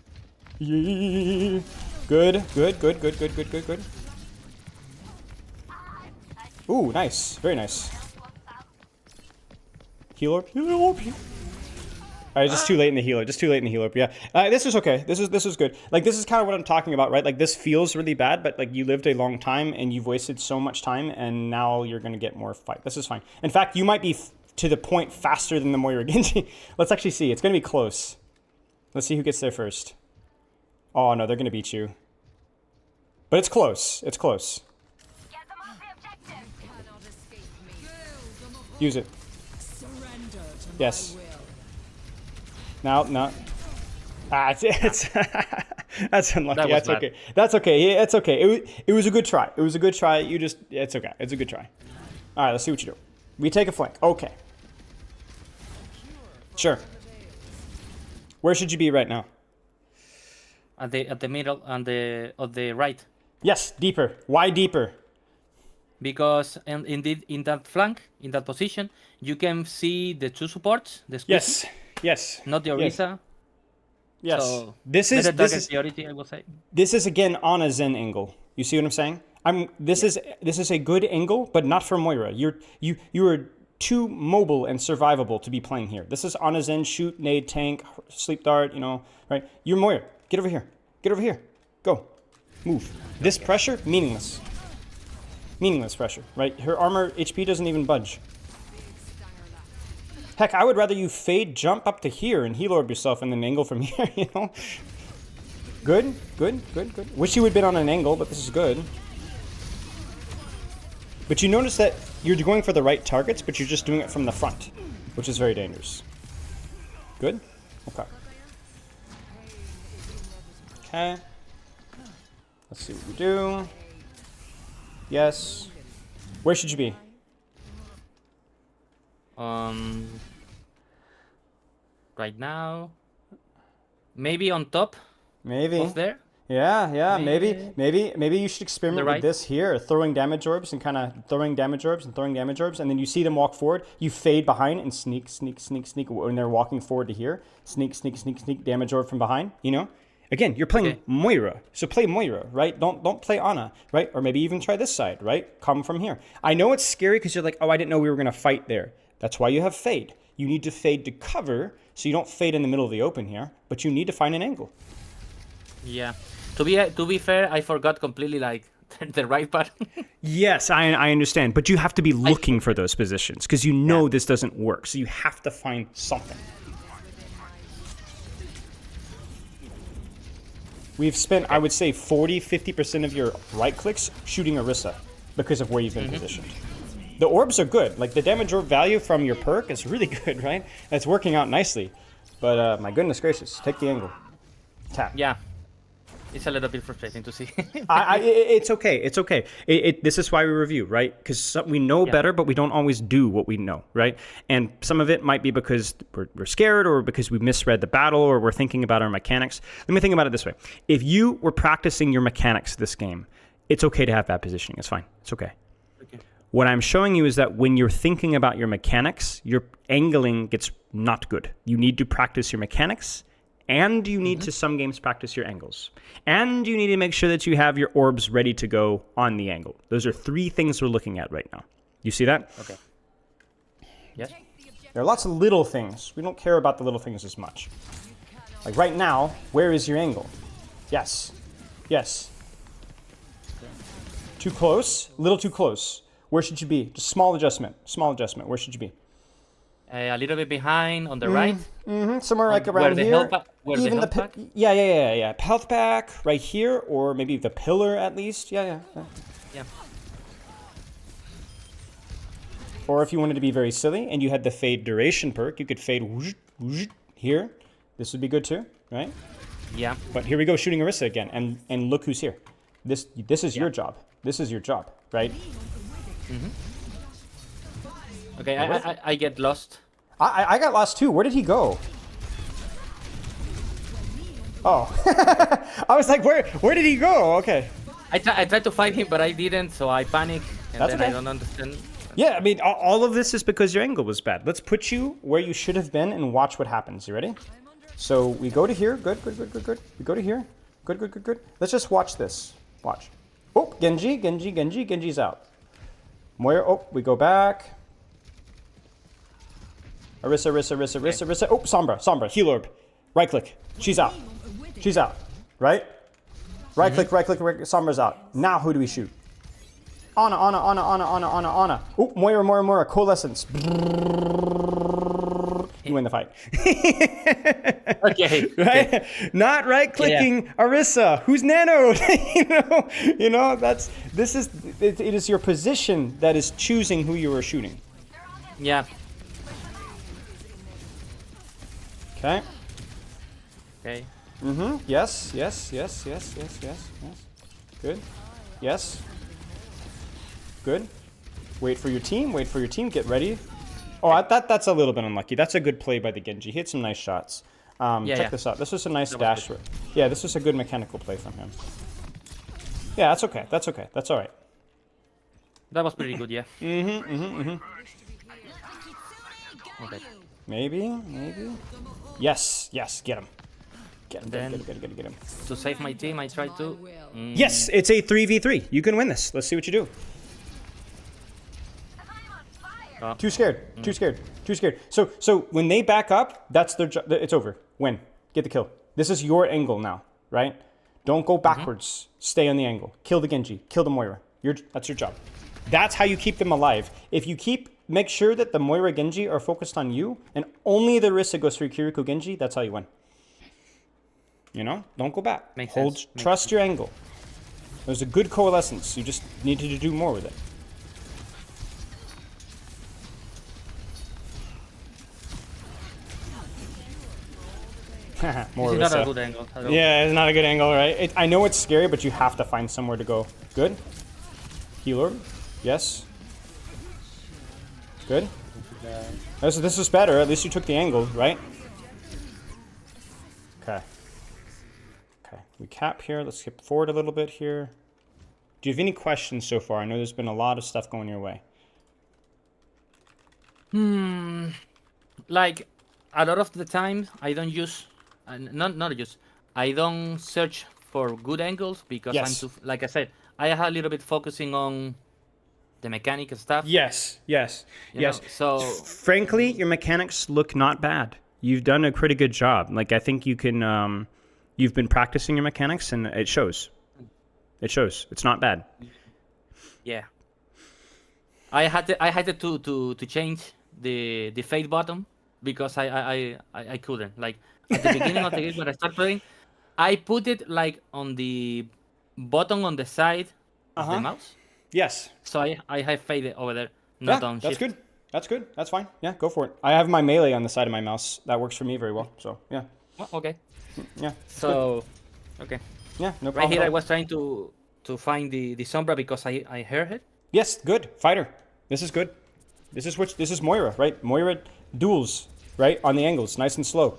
Yeah. Good. Ooh, nice. Very nice. Heal orb. Alright, just too late in the healer. Yeah. This is okay. This is good. Like, this is kind of what I'm talking about, right? Like, this feels really bad, but like, you lived a long time and you've wasted so much time, and now you're gonna get more fight. This is fine. In fact, you might be to the point faster than the Moira Genji. Let's actually see. It's gonna be close. Let's see who gets there first. Oh no, they're gonna beat you. But it's close. It's close. Use it. Yes. No. It's that's unlucky. That's okay. That's okay. Yeah, it's okay. It was a good try. It's okay. It's a good try. All right, let's see what you do. We take a flank. Okay. Sure. Where should you be right now? At the middle, on the right. Yes, deeper. Why deeper? Because in that flank, in that position, you can see the two supports, the squishy, Yes. Yes. not the Yes. Orisa. Yes. So This better is target priority, I would say. this is again on a Zen angle. You see what I'm saying? This is a good angle, but not for Moira. You are too mobile and survivable to be playing here. This is on a Zen, shoot, nade, tank, sleep dart, you know, right? You're Moira. Get over here. Get over here. Go. Move. This pressure, meaningless. Meaningless pressure, right? Her armor HP doesn't even budge. Heck, I would rather you fade jump up to here and heal orb yourself and then angle from here, you know? Good, good, good, good. Wish you would have been on an angle, but this is good. But you notice that you're going for the right targets, but you're just doing it from the front, which is very dangerous. Good? Okay. Okay. Let's see what we do. Yes. Where should you be? Right now, maybe on top Maybe. of there. Yeah, maybe you should experiment right. with this here, throwing damage orbs and kind of throwing damage orbs, and then you see them walk forward, you fade behind and sneak when they're walking forward to here, sneak damage orb from behind, you know? Again, you're playing Moira, so play Moira, right? Don't play Ana, right? Or maybe even try this side, right? Come from here. I know it's scary because you're like, oh, I didn't know we were going to fight there. That's why you have fade. You need to fade to cover, so you don't fade in the middle of the open here, but you need to find an angle. Yeah. To be fair, I forgot completely like the right part. Yes, I understand, but you have to be looking for those positions because you know this doesn't work, so you have to find something. We've spent, I would say, 40-50% of your right clicks shooting Orisa because of where you've been positioned. The orbs are good. Like, the damage orb value from your perk is really good, right? It's working out nicely. But, my goodness gracious, take the angle. Tap. Yeah. It's a little bit frustrating to see. It's okay. It's okay. This is why we review, right? Because we know better, but we don't always do what we know, right? And some of it might be because we're scared or because we misread the battle or we're thinking about our mechanics. Let me think about it this way. If you were practicing your mechanics this game, it's okay to have bad positioning. It's fine. It's okay. What I'm showing you is that when you're thinking about your mechanics, your angling gets not good. You need to practice your mechanics. And you need to some games practice your angles. And you need to make sure that you have your orbs ready to go on the angle. Those are 3 things we're looking at right now. You see that? Okay. Yes. There are lots of little things. We don't care about the little things as much. Like right now, where is your angle? Yes. Yes. Too close? A little too close. Where should you be? Just small adjustment. Small adjustment. Where should you be? A little bit behind on the right. Somewhere like around here. Even the pack? Yeah. Health pack right here, or maybe the pillar at least. Yeah. Or if you wanted to be very silly and you had the fade duration perk, you could fade here. This would be good too, right? Yeah. But here we go, shooting Orisa again, and look who's here. This is your job. This is your job, right? Okay, I get lost. I got lost too. Where did he go? Oh, I was like, where did he go? Okay. I tried to fight him, but I didn't, so I panic, and That's then okay. I don't understand. Yeah, I mean, all of this is because your angle was bad. Let's put you where you should have been and watch what happens. You ready? So we go to here. Good. We go to here. Good. Let's just watch this. Watch. Oh, Genji's out. Moira, oh, we go back. Orisa. Oh, Sombra, heal orb. Right click. She's out. Right? Right click, Sombra's out. Now who do we shoot? Ana. Oh, Moira, coalescence. You win the fight. Okay. Right? Okay. Not right clicking Orisa, who's nanoed. you know, it is your position that is choosing who you are shooting. Yeah. Okay. Okay. Yes. Good. Yes. Good. Wait for your team. Get ready. Oh, that's a little bit unlucky. That's a good play by the Genji. He hit some nice shots. Check this out. This was a nice dash. Yeah, this was a good mechanical play from him. Yeah, that's okay. That's okay. That's all right. That was pretty good, yeah. Okay. Maybe. Yes. Get him. Get him. Then- Get him. To save my team, I tried to. Yes, it's a 3v3. You can win this. Let's see what you do. Oh. Too scared. So when they back up, that's their job. It's over. Win. Get the kill. This is your angle now, right? Don't go backwards. Stay on the angle. Kill the Genji. Kill the Moira. That's your job. That's how you keep them alive. If you make sure that the Moira Genji are focused on you, and only the Orisa goes for Kiriko Genji, that's how you win. You know? Don't go back. Makes sense. Trust your angle. There's a good coalescence. You just need to do more with it. More This is not a Orisa. good angle at all. Yeah, it's not a good angle, right? I know it's scary, but you have to find somewhere to go. Good. Healer. Yes. Good. This is better. At least you took the angle, right? Okay. We cap here. Let's skip forward a little bit here. Do you have any questions so far? I know there's been a lot of stuff going your way. Like, a lot of the time, I don't use... not use. I don't search for good angles because Yes. I'm too... Like I said, I have a little bit focusing on the mechanic stuff. Yes. you know, so... Frankly, your mechanics look not bad. You've done a pretty good job. Like, I think you can... you've been practicing your mechanics, and it shows. It's not bad. Yeah. I had to change the fade button because I couldn't. Like, at the beginning of the game when I started playing, I put it like on the button on the side of the mouse. Yes. So I have faded over there, not on that's shift. good. That's fine. Yeah, go for it. I have my melee on the side of my mouse. That works for me very well. So, yeah. Oh, okay. Yeah. So, okay. Yeah, no problem. Right here at I all. was trying to find the Sombra because I heard it. Yes, good. Fighter. This is good. This is Moira, right? Moira duels, right? On the angles, nice and slow.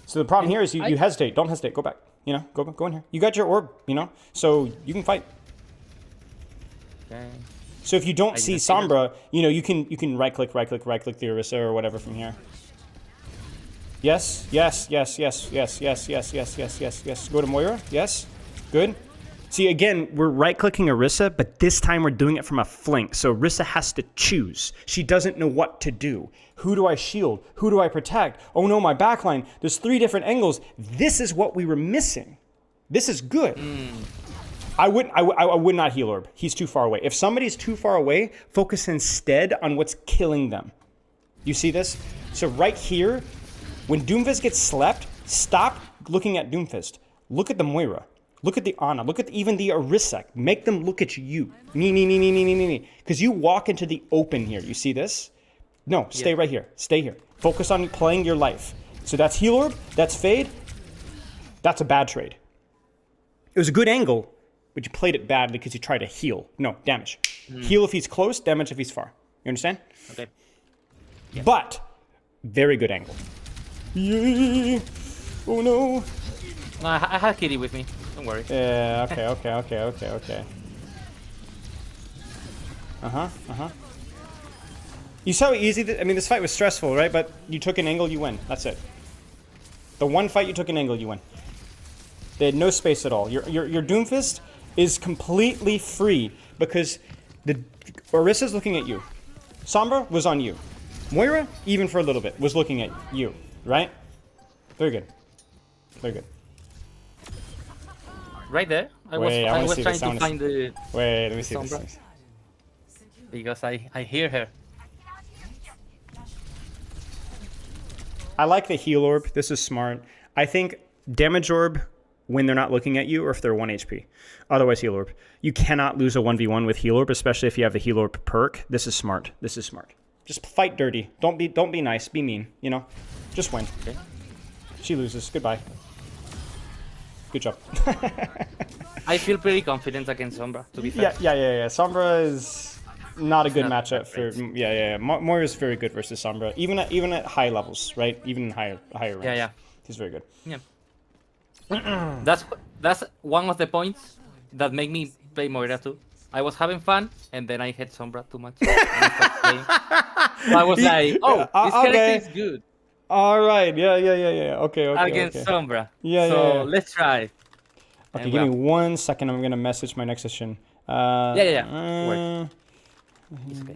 So the problem here is you hesitate. Don't hesitate. Go back. You know, go in here. You got your orb, you know? So you can fight. Okay. So if you don't see didn't see that. Sombra, you know, you can right click the Orisa or whatever from here. Yes. Go to Moira. Yes. Good. See, again, we're right-clicking Orisa, but this time we're doing it from a flank. So Orisa has to choose. She doesn't know what to do. Who do I shield? Who do I protect? Oh no, my backline. There's 3 different angles. This is what we were missing. This is good. I would not heal Orb. He's too far away. If somebody's too far away, focus instead on what's killing them. You see this? So right here, when Doomfist gets slept, stop looking at Doomfist. Look at the Moira. Look at the Ana. Look at even the Orisa. Make them look at you. Me. Because you walk into the open here. You see this? No, stay right here. Stay here. Focus on playing your life. So that's heal orb. That's fade. That's a bad trade. It was a good angle, but you played it badly because you tried to heal. No, damage. Heal if he's close, damage if he's far. You understand? Okay. But, very good angle. Yay! Oh no! I have Kitty with me. Don't worry. Yeah, okay. You saw how easy, this fight was stressful, right? But you took an angle, you win. That's it. The one fight you took an angle, you win. They had no space at all. Your Doomfist is completely free because the Orisa's looking at you. Sombra was on you. Moira, even for a little bit, was looking at you, right? Very good. Very good. Right there. I Wait, was see trying this. to find the Wait, let me see Sombra. this. because I hear her. I like the heal orb. This is smart. I think damage orb when they're not looking at you or if they're 1 HP. Otherwise, heal orb. You cannot lose a 1v1 with heal orb, especially if you have the heal orb perk. This is smart. This is smart. Just fight dirty. Don't be nice. Be mean. You know, just win. Okay. She loses. Goodbye. Good job. I feel pretty confident against Sombra, to be fair. Yeah. Sombra is not a good not matchup for. great. Yeah. Moira is very good versus Sombra, even at high levels, right? Even in higher ranks. Yeah. He's very good. Yeah. That's one of the points that make me play Moira too. I was having fun, and then I hit Sombra too much. And I stopped playing. So I was like, oh, this okay. character is good All right. Yeah. Okay. against Sombra. Yeah, so yeah. let's try. Okay, And give me well, 1 second. I'm gonna message my next session. yeah. Work. It's okay.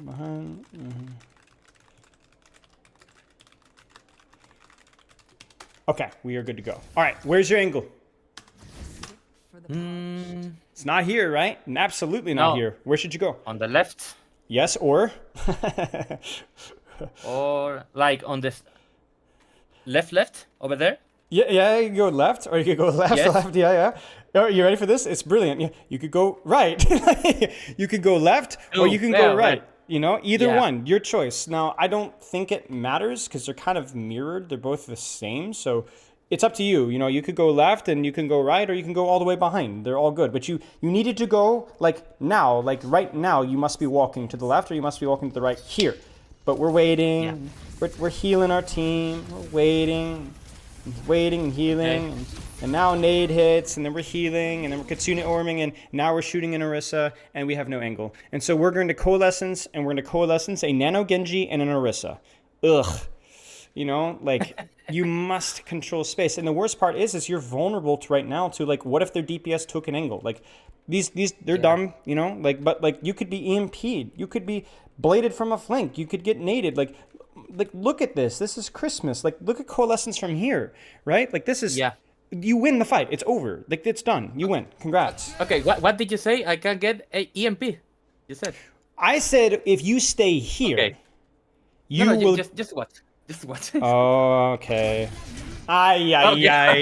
Okay, we are good to go. All right, where's your angle? It's not here, right? Absolutely not No. here. Where should you go? On the left, Yes, or? or like on the left over there. Yeah, you can go left, or you could go left, Yes. left. Yeah. Are you ready for this? It's brilliant. Yeah, you could go right. You could go left, or Ooh, you can yeah, go right. right. You know, either Yeah. one, your choice. Now, I don't think it matters because they're kind of mirrored. They're both the same, so it's up to you. You know, you could go left and you can go right, or you can go all the way behind. They're all good, but you needed to go like now, like right now. You must be walking to the left, or you must be walking to the right here. But we're waiting. Yeah. We're healing our team. We're waiting and healing. Okay. And now nade hits, and then we're healing, and then we're Kitsune Orming, and now we're shooting an Orisa, and we have no angle. And so we're going to coalescence, a Nano Genji and an Orisa. Ugh. You know, like, you must control space. And the worst part is you're vulnerable to right now to, like, what if their DPS took an angle? Like, these they're dumb, you know? Like, but, like, you could be EMP'd. You could be bladed from a flank. You could get naded. Like, look at this. This is Christmas. Like, look at coalescence from here, right? Like, this is... Yeah. You win the fight. It's over. Like, it's done. You win. Congrats. Okay. What did you say? I can get a EMP. You said. I said if you stay here, Okay. you No, will... just what? Just what? Okay. Ay.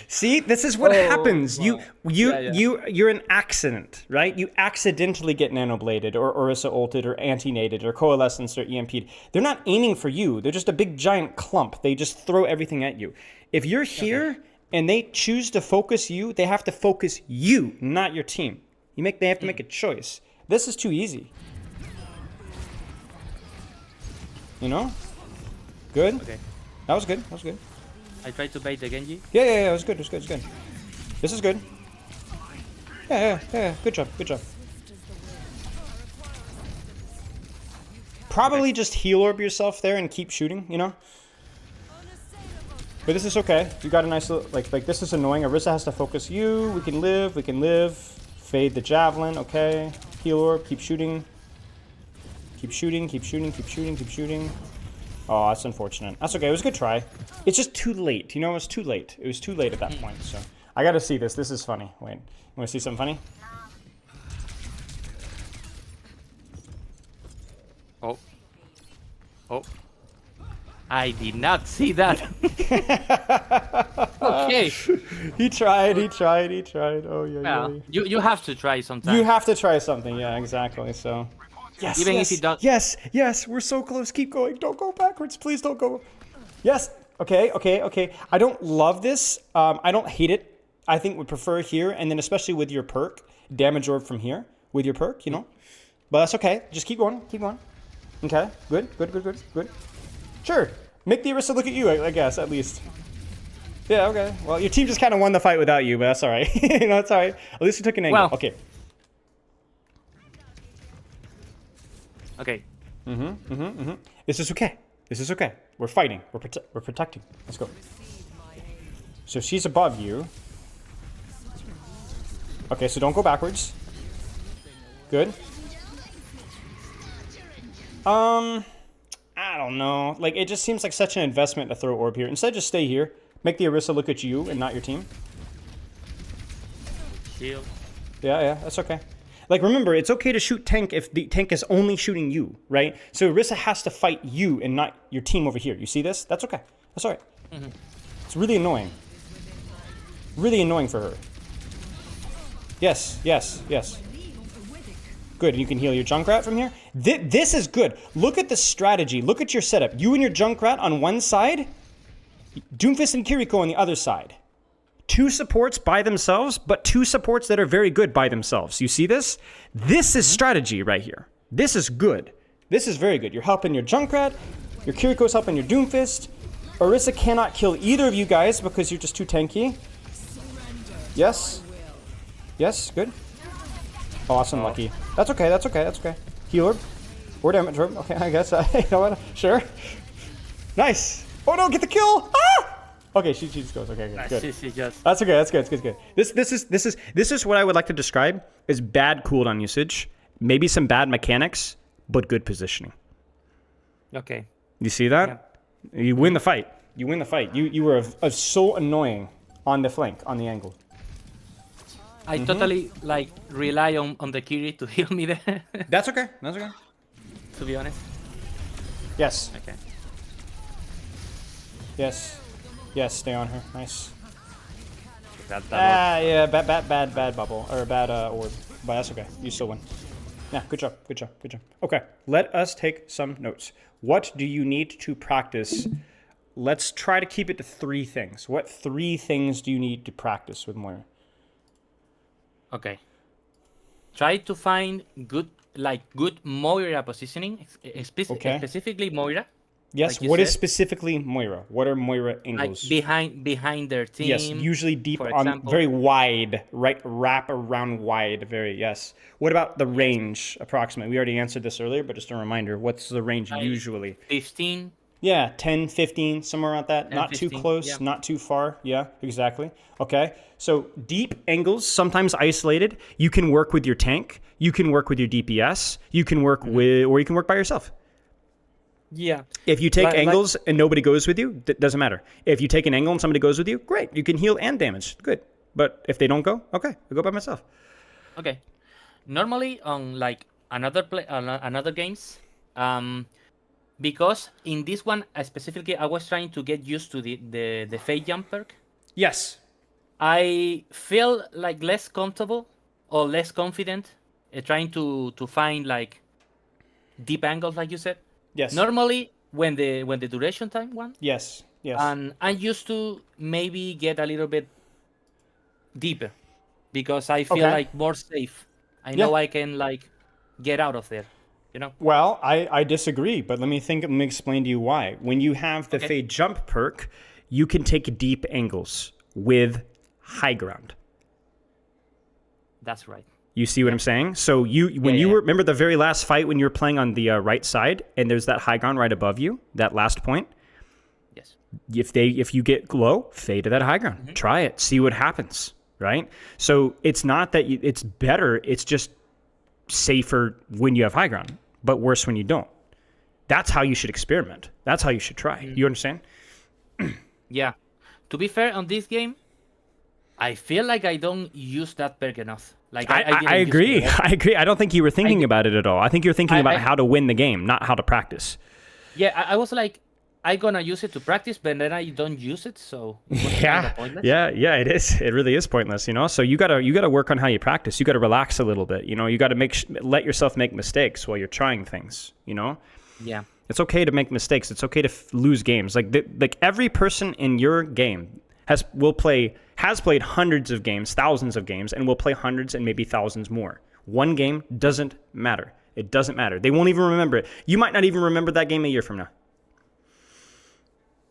See, this is what happens. wow. You're an accident, right? You accidentally get nanobladed or Orisa ulted or anti-nated or coalescence or EMP'd. They're not aiming for you. They're just a big giant clump. They just throw everything at you. If you're here and they choose to focus you, they have to focus you, not your team. They have to make a choice. This is too easy. You know? Good? Okay. That was good. I tried to bait the Genji. Yeah, it was good. This is good. Yeah. Good job. Probably just heal orb yourself there and keep shooting, you know? But this is okay. You got a nice little, like this is annoying. Orisa has to focus you. We can live. Fade the javelin, okay. Heal orb, keep shooting. Keep shooting. Oh, that's unfortunate. That's okay. It was a good try. It's just too late. You know, it was too late. It was too late at that point. So I got to see this. This is funny. Wait, you want to see something funny? Oh. I did not see that. Okay. He tried. Oh, yeah. Well, you have to try sometime. You have to try something. Yeah, exactly. So. Yes, Even if you don't. Yes, we're so close. Keep going. Don't go backwards. Please don't go. Yes. Okay. I don't love this. I don't hate it. I think we prefer here, and then especially with your perk, damage orb from here with your perk, you know. But that's okay. Just keep going. Okay. Good. Sure. Make the Orisa look at you, I guess, at least. Yeah, okay. Well, your team just kind of won the fight without you, but that's all right. You know, it's all right. At least you took an angle. Well. Okay. Okay. This is okay. We're fighting. We're protecting. Let's go. So she's above you. Okay, so don't go backwards. Good. I don't know. Like, it just seems like such an investment to throw orb here. Instead, just stay here. Make the Orisa look at you and not your team. Shield. Yeah, that's okay. Like, remember, it's okay to shoot tank if the tank is only shooting you, right? So Orisa has to fight you and not your team over here. You see this? That's okay. That's all right. It's really annoying. Really annoying for her. Yes. Good, and you can heal your Junkrat from here. This is good. Look at the strategy. Look at your setup. You and your Junkrat on one side, Doomfist and Kiriko on the other side. 2 supports by themselves, but 2 supports that are very good by themselves. You see this? This is strategy right here. This is good. This is very good. You're helping your Junkrat. Your Kiriko's helping your Doomfist. Orisa cannot kill either of you guys because you're just too tanky. Yes. Yes, good. Awesome, Lucky. That's okay, that's okay, that's okay. Healer. Or damage orb. Okay, I guess. You know what? Sure. Nice. Oh no, get the kill! Ah! Okay, she just goes. Okay, good. She just... That's okay. That's good. It's good. This is what I would like to describe as bad cooldown usage. Maybe some bad mechanics, but good positioning. Okay. You see that? Yeah. You win the fight. You win the fight. You were so annoying on the flank, on the angle. I totally like rely on the Kiri to heal me there. That's okay. That's okay. To be honest. Yes. Okay. Yes. Yes. Stay on her. Nice. That Yeah. Bad bubble or bad orb, but that's okay. You still win. Yeah. Good job. Good job. Good job. Okay. Let us take some notes. What do you need to practice? Let's try to keep it to 3 things. What 3 things do you need to practice with Moira? Okay. Try to find good Moira positioning, specifically Moira. Yes. Like what is specifically Moira? What are Moira angles? Like behind their team. Yes. Usually deep for on, example. very wide, right? Wrap around wide. Very yes. What about the range? Approximately. We already answered this earlier, but just a reminder. What's the range usually? 15. Yeah, 10, 15, somewhere around that. 10, not 15, too close, yeah. not too far. Yeah, exactly. Okay, so deep angles, sometimes isolated. You can work with your tank. You can work with your DPS. You can work with, or you can work by yourself. Yeah. If you take angles and nobody goes with you, that doesn't matter. If you take an angle and somebody goes with you, great. You can heal and damage. Good. But if they don't go, okay, I go by myself. Okay. Normally on like another games, because in this one specifically, I was trying to get used to the fade jump perk. Yes. I feel like less comfortable or less confident trying to find like deep angles, like you said. Yes. Normally, when the duration time one. Yes. Yes. And I used to maybe get a little bit deeper because I feel like more safe. I know I can like get out of there. You know? Well, I disagree, but let me explain to you why. When you have the fade jump perk, you can take deep angles with high ground. That's right. You see what I'm saying? So when you remember the very last fight when you were playing on the right side, and there's that high ground right above you, that last point. Yes. If you get low, fade to that high ground. Try it. See what happens. Right. So it's not that it's better. It's just safer when you have high ground, but worse when you don't. That's how you should experiment. That's how you should try. You understand? Yeah. To be fair, on this game, I feel like I don't use that perk enough. Like I agree. I agree. I don't think you were thinking about it at all. I think you're thinking about how to win the game, not how to practice. Yeah, I was like, I'm gonna use it to practice, but then I don't use it, so yeah, it is. It really is pointless, you know. So you gotta work on how you practice. You gotta relax a little bit, you know. You gotta let yourself make mistakes while you're trying things, you know. Yeah, it's okay to make mistakes. It's okay to lose games. Like every person in your game has played hundreds of games, thousands of games, and will play hundreds and maybe thousands more. One game doesn't matter. It doesn't matter. They won't even remember it. You might not even remember that game a year from now.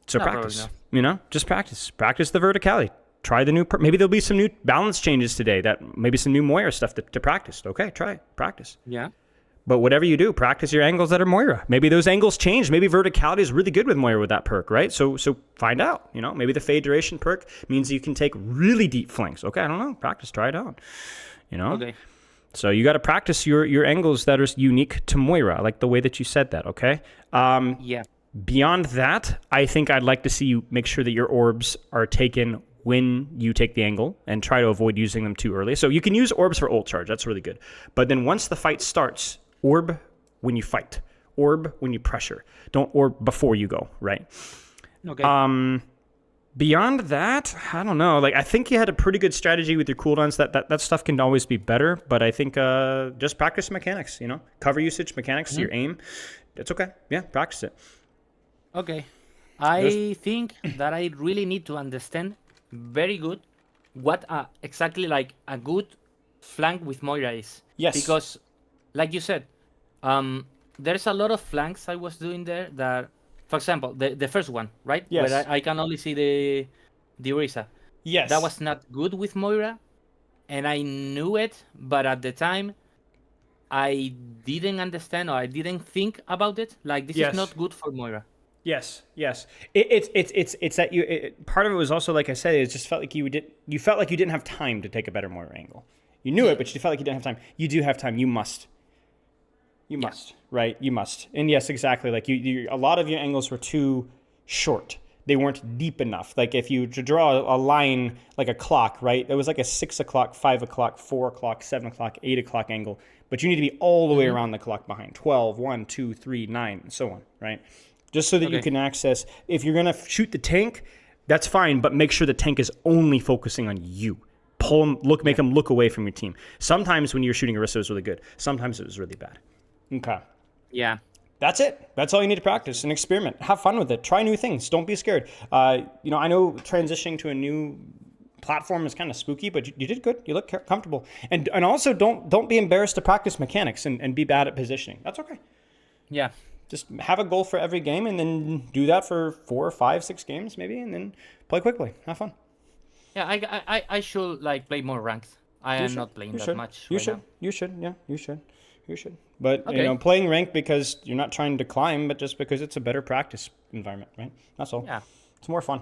So practice, you know, just practice. Practice the verticality. Try the new, maybe there'll be some new balance changes today, that maybe some new Moira stuff to practice. Okay, try it, practice. Yeah. But whatever you do, practice your angles that are Moira. Maybe those angles change. Maybe verticality is really good with Moira with that perk, right? So find out, you know, maybe the fade duration perk means you can take really deep flanks. Okay, I don't know. Practice, try it out, you know? Okay. So you got to practice your angles that are unique to Moira. I like the way that you said that, okay? Yeah. Beyond that, I think I'd like to see you make sure that your orbs are taken when you take the angle and try to avoid using them too early. So you can use orbs for ult charge. That's really good. But then once the fight starts, orb when you fight. Orb when you pressure. Don't orb before you go, right? Okay. Beyond that, I don't know. Like I think you had a pretty good strategy with your cooldowns. That stuff can always be better. But I think just practice mechanics, you know? Cover usage, mechanics, your aim. It's okay. Yeah, practice it. Okay. I think that I really need to understand very good what exactly like a good flank with Moira is. Yes. Because, like you said, there's a lot of flanks I was doing there that, for example, the first one, right? Yes. Where I can only see the Orisa. Yes. that was not good with Moira, and I knew it, but at the time I didn't understand or I didn't think about it. Like this is Yes. not good for Moira. Yes, yes. It's that part of it was also, like I said, it just felt like you felt like you didn't have time to take a better Moira angle. You knew it, but you felt like you didn't have time. You do have time. You must. You must, right? You must. And yes, exactly. Like a lot of your angles were too short. They weren't deep enough. Like if you to draw a line like a clock, right? It was like a 6 o'clock, 5 o'clock, 4 o'clock, 7 o'clock, 8 o'clock angle. But you need to be all the way around the clock behind 12, 1, 2, 3, 9, and so on, right? Just so that you Okay. can access, if you're going to shoot the tank, that's fine, but make sure the tank is only focusing on you. Pull him, make him look away from your team. Sometimes when you're shooting Orisa, it was really good. Sometimes it was really bad. Okay. Yeah. That's it. That's all you need to practice and experiment. Have fun with it. Try new things. Don't be scared. I know transitioning to a new platform is kind of spooky, but you did good. You look comfortable. And also don't be embarrassed to practice mechanics and be bad at positioning. That's okay. Yeah. Just have a goal for every game and then do that for 4, 5, 6 games maybe, and then play quickly. Have fun. Yeah, I should like play more ranked. I am not playing that much right now. You should. Yeah, you should. You should. But Okay. playing ranked because you're not trying to climb, but just because it's a better practice environment, right? That's all. Yeah. It's more fun.